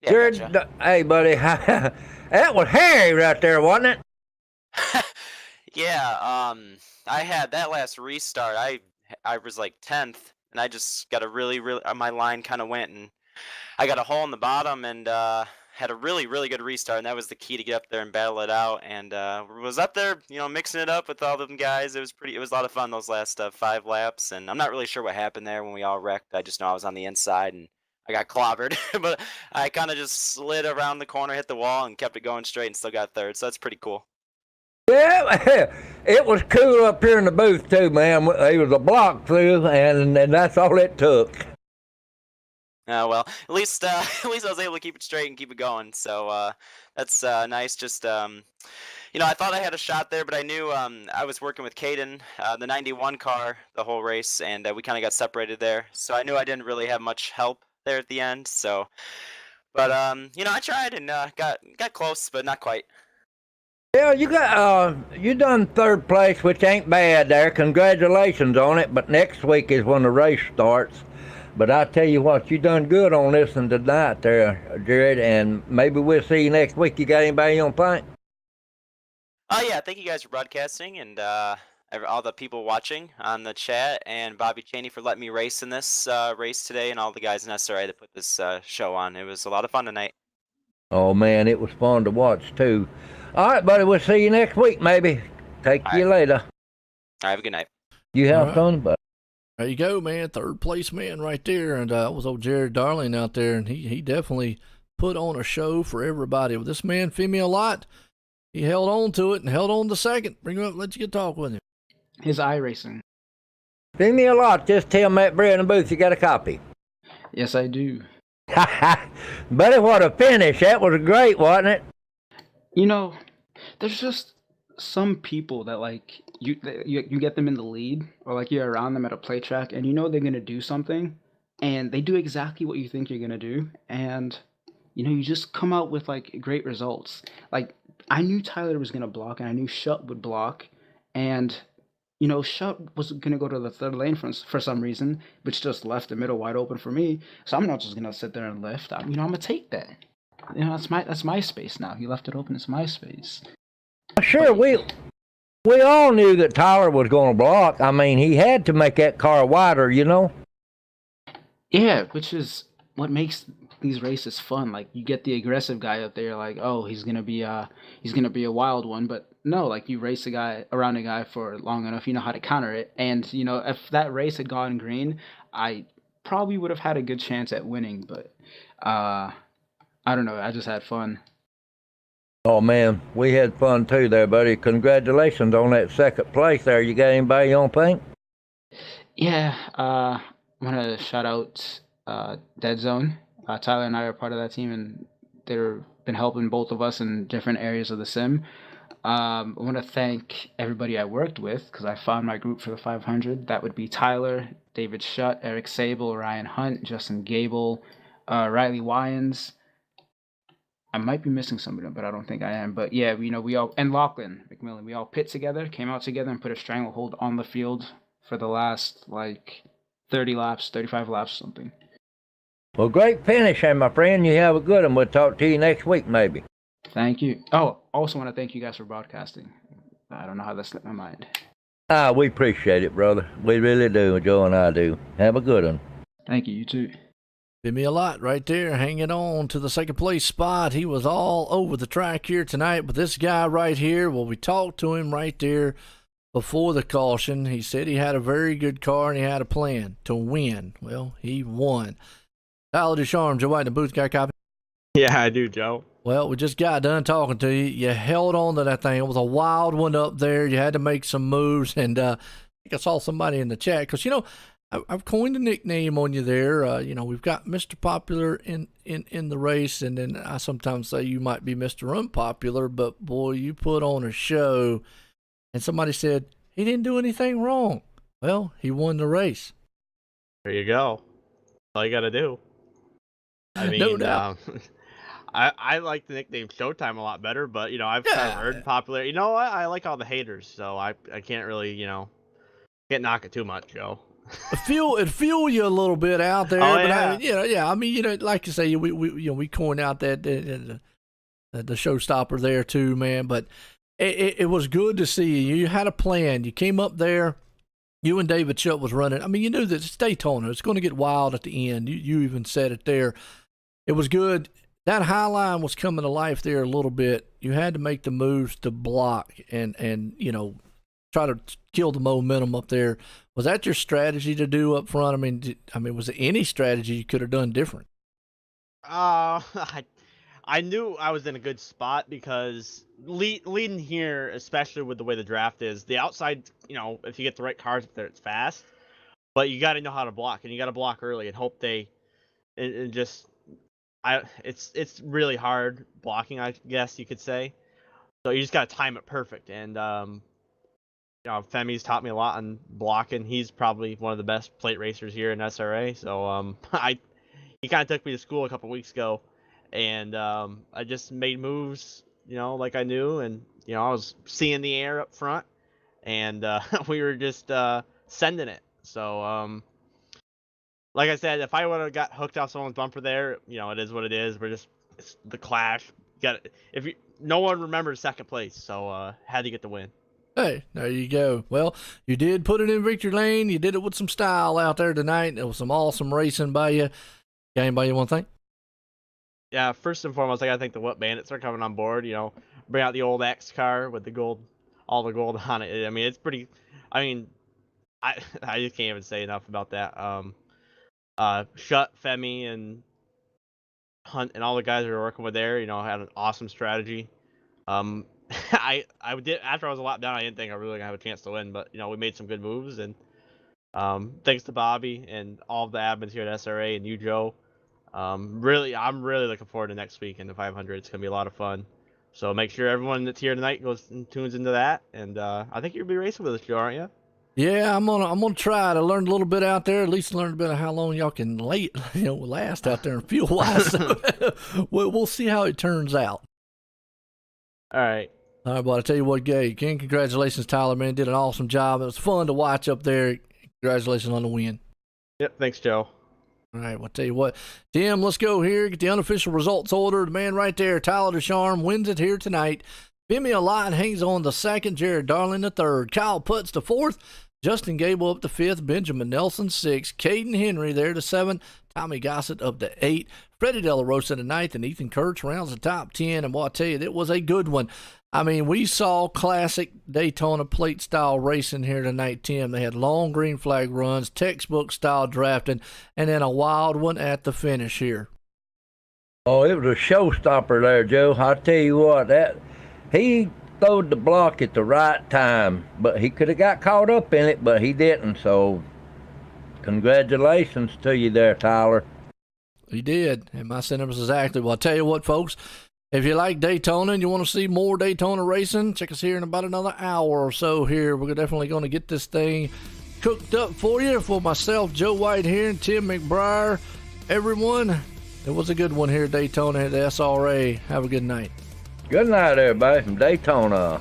[SPEAKER 5] Yeah,
[SPEAKER 3] Jared,
[SPEAKER 5] gotcha.
[SPEAKER 3] hey, buddy, that was Harry right there, wasn't it?
[SPEAKER 8] Yeah, I had that last restart. I was like 10th, and I just got a really my line kind of went, and I got a hole in the bottom, and had a really good restart, and that was the key to get up there and battle it out. And was up there, mixing it up with all them guys. It was a lot of fun those last 5 laps, and I'm not really sure what happened there when we all wrecked. I just know I was on the inside and I got clobbered, but I kind of just slid around the corner, hit the wall, and kept it going straight, and still got 3rd. So that's pretty cool.
[SPEAKER 3] Yeah, it was cool up here in the booth too, man. It was a block through, and that's all it took.
[SPEAKER 8] Well, at least I was able to keep it straight and keep it going. So that's nice. Just I thought I had a shot there, but I knew I was working with Caden, the 91 car, the whole race, and we kind of got separated there. So I knew I didn't really have much help there at the end. So, but I tried and got close, but not quite.
[SPEAKER 3] Yeah, you done 3rd place, which ain't bad there. Congratulations on it. But next week is when the race starts. But I tell you what, you done good on this one tonight there, Jared, and maybe we'll see you next week. You got anybody on think?
[SPEAKER 8] Yeah, thank you guys for broadcasting, and all the people watching on the chat, and Bobby Cheney for letting me race in this race today, and all the guys in SRA that put this show on. It was a lot of fun tonight.
[SPEAKER 3] Oh, man, it was fun to watch, too. All right, buddy, we'll see you next week, maybe. Take you later.
[SPEAKER 8] All right, have a good night.
[SPEAKER 3] You have fun, buddy.
[SPEAKER 2] There you go, man. 3rd place man right there. And that was old Jared Darling out there. And he definitely put on a show for everybody. With this man, Femi Lot, he held on to it and held on to 2nd. Bring him up, let you get talk with him.
[SPEAKER 9] His iRacing.
[SPEAKER 3] Femi Lot, just tell Matt Bray in the booth you got a copy.
[SPEAKER 9] Yes, I do.
[SPEAKER 3] Buddy, what a finish. That was great, wasn't it?
[SPEAKER 9] There's just some people that you get them in the lead, or you're around them at a play track, and they're gonna do something, and they do exactly what you think you're gonna do, and you just come out with great results. I knew Tyler was gonna block, and I knew Shutt would block, and Shutt was gonna go to the 3rd lane for some reason, which just left the middle wide open for me. So I'm not just gonna sit there and lift. I'm gonna take that. that's my space now. He left it open. It's my space.
[SPEAKER 3] Sure, we all knew that Tyler was going to block. I mean, he had to make that car wider, you know.
[SPEAKER 9] Yeah, which is what makes these races fun. Like you get the aggressive guy up there, like, oh, he's gonna be a wild one. But no, like you race a guy around a guy for long enough, you know how to counter it. And if that race had gone green, I probably would have had a good chance at winning. But I don't know. I just had fun.
[SPEAKER 3] Oh man, we had fun too there, buddy. Congratulations on that second place there. You got anybody on paint?
[SPEAKER 9] Yeah, I want to shout out Dead Zone. Tyler and I are part of that team, and they've been helping both of us in different areas of the sim. I want to thank everybody I worked with because I found my group for the 500. That would be Tyler, David Shutt, Eric Sable, Ryan Hunt, Justin Gable, Riley Wyans. I might be missing somebody, but I don't think I am. But yeah, we all, and Lachlan McMillan, we all pit together, came out together, and put a stranglehold on the field for the last, 30 laps, 35 laps, something.
[SPEAKER 3] Well, great finish, and my friend, you have a good one. We'll talk to you next week, maybe.
[SPEAKER 9] Thank you. Oh, also want to thank you guys for broadcasting. I don't know how that slipped my mind.
[SPEAKER 3] We appreciate it, brother. We really do. Joe and I do. Have a good one.
[SPEAKER 9] Thank you. You too.
[SPEAKER 2] Did me a lot right there, hanging on to the second place spot. He was all over the track here tonight, but this guy right here, well, we talked to him right there before the caution. He said he had a very good car and he had a plan to win. Well, he won. Tyler Ducharme, Joe White in the booth, got a copy?
[SPEAKER 6] Yeah, I do, Joe.
[SPEAKER 2] Well, we just got done talking to you. You held on to that thing. It was a wild one up there. You had to make some moves, and I think I saw somebody in the chat because, I've coined a nickname on you there. We've got Mr. Popular in the race, and then I sometimes say you might be Mr. Unpopular, but boy, you put on a show, and somebody said he didn't do anything wrong. Well, he won the race.
[SPEAKER 6] There you go. That's all you got to do. I mean,
[SPEAKER 2] No doubt.
[SPEAKER 6] I like the nickname Showtime a lot better, but, I've kind of heard Popular. You know what? I like all the haters, so I can't really, can't knock it too much, Joe.
[SPEAKER 2] It feel you a little bit out there,
[SPEAKER 6] Oh,
[SPEAKER 2] but
[SPEAKER 6] yeah.
[SPEAKER 2] like you say, we coined out that the showstopper there too, man. But it was good to see you. You had a plan. You came up there. You and David Shutt was running. I mean, you knew that it's Daytona. It's going to get wild at the end. You even said it there. It was good. That high line was coming to life there a little bit. You had to make the moves to block and try to kill the momentum up there. Was that your strategy to do up front? I mean, was there any strategy you could have done different?
[SPEAKER 6] I knew I was in a good spot because leading here, especially with the way the draft is, the outside, if you get the right cars up there, it's fast. But you got to know how to block, and you got to block early and hope it's really hard blocking, I guess you could say. So you just got to time it perfect. And Femi's taught me a lot on blocking. He's probably one of the best plate racers here in SRA. So he kind of took me to school a couple weeks ago, and I just made moves, like I knew, and I was seeing the air up front, and we were just sending it. So like I said, if I would have got hooked off someone's bumper there, it is what it is. It's the clash. No one remembers second place, so had to get the win.
[SPEAKER 2] Hey, there you go. Well, you did put it in victory lane. You did it with some style out there tonight. It was some awesome racing by you. Got anybody you want to thank?
[SPEAKER 6] Yeah, first and foremost, I got to thank the What Bandits for coming on board. Bring out the old X car with all the gold on it. I mean, it's pretty. I mean, I just can't even say enough about that. Shutt, Femi, and Hunt, and all the guys we were working with there, had an awesome strategy. I did, after I was a lap down, I didn't think I really gonna have a chance to win, but we made some good moves, and thanks to Bobby and all the admins here at SRA and you, Joe. I'm really looking forward to next week in the 500. It's gonna be a lot of fun. So make sure everyone that's here tonight goes and tunes into that, and I think you'll be racing with us, Joe, aren't you?
[SPEAKER 2] Yeah, I'm gonna try to learn a little bit out there. At least learn a bit of how long y'all can last out there fuel wise. So we'll see how it turns out.
[SPEAKER 6] All right.
[SPEAKER 2] All right, but I tell you what, Gay, again, congratulations, Tyler, man. Did an awesome job. It was fun to watch up there. Congratulations on the win.
[SPEAKER 6] Yep, thanks, Joe.
[SPEAKER 2] All right, well, tell you what, Tim, let's go here. Get the unofficial results order. The man right there, Tyler Descharm, wins it here tonight. Femi Lott hangs on the second. Jared Darling the third. Kyle Putz the fourth. Justin Gable up to fifth. Benjamin Nelson sixth. Caden Henry there to seven. Tommy Gossett up to eight. Freddie De La Rosa to ninth. And Ethan Kurtz rounds the top 10. And boy, I tell you, it was a good one. I mean, we saw classic Daytona plate style racing here tonight, Tim. They had long green flag runs, textbook style drafting, and then a wild one at the finish here.
[SPEAKER 3] Oh, it was a showstopper there, Joe. I'll tell you what, he throwed the block at the right time, but he could have got caught up in it, but he didn't. So, congratulations to you there, Tyler.
[SPEAKER 2] He did, and my sentiments exactly. Well, I'll tell you what, folks. If you like Daytona and you want to see more Daytona racing, check us here in about another hour or so here. We're definitely going to get this thing cooked up for you. For myself, Joe White here, and Tim McBriar. Everyone, it was a good one here at Daytona at the SRA. Have a good night.
[SPEAKER 3] Good night, everybody from Daytona.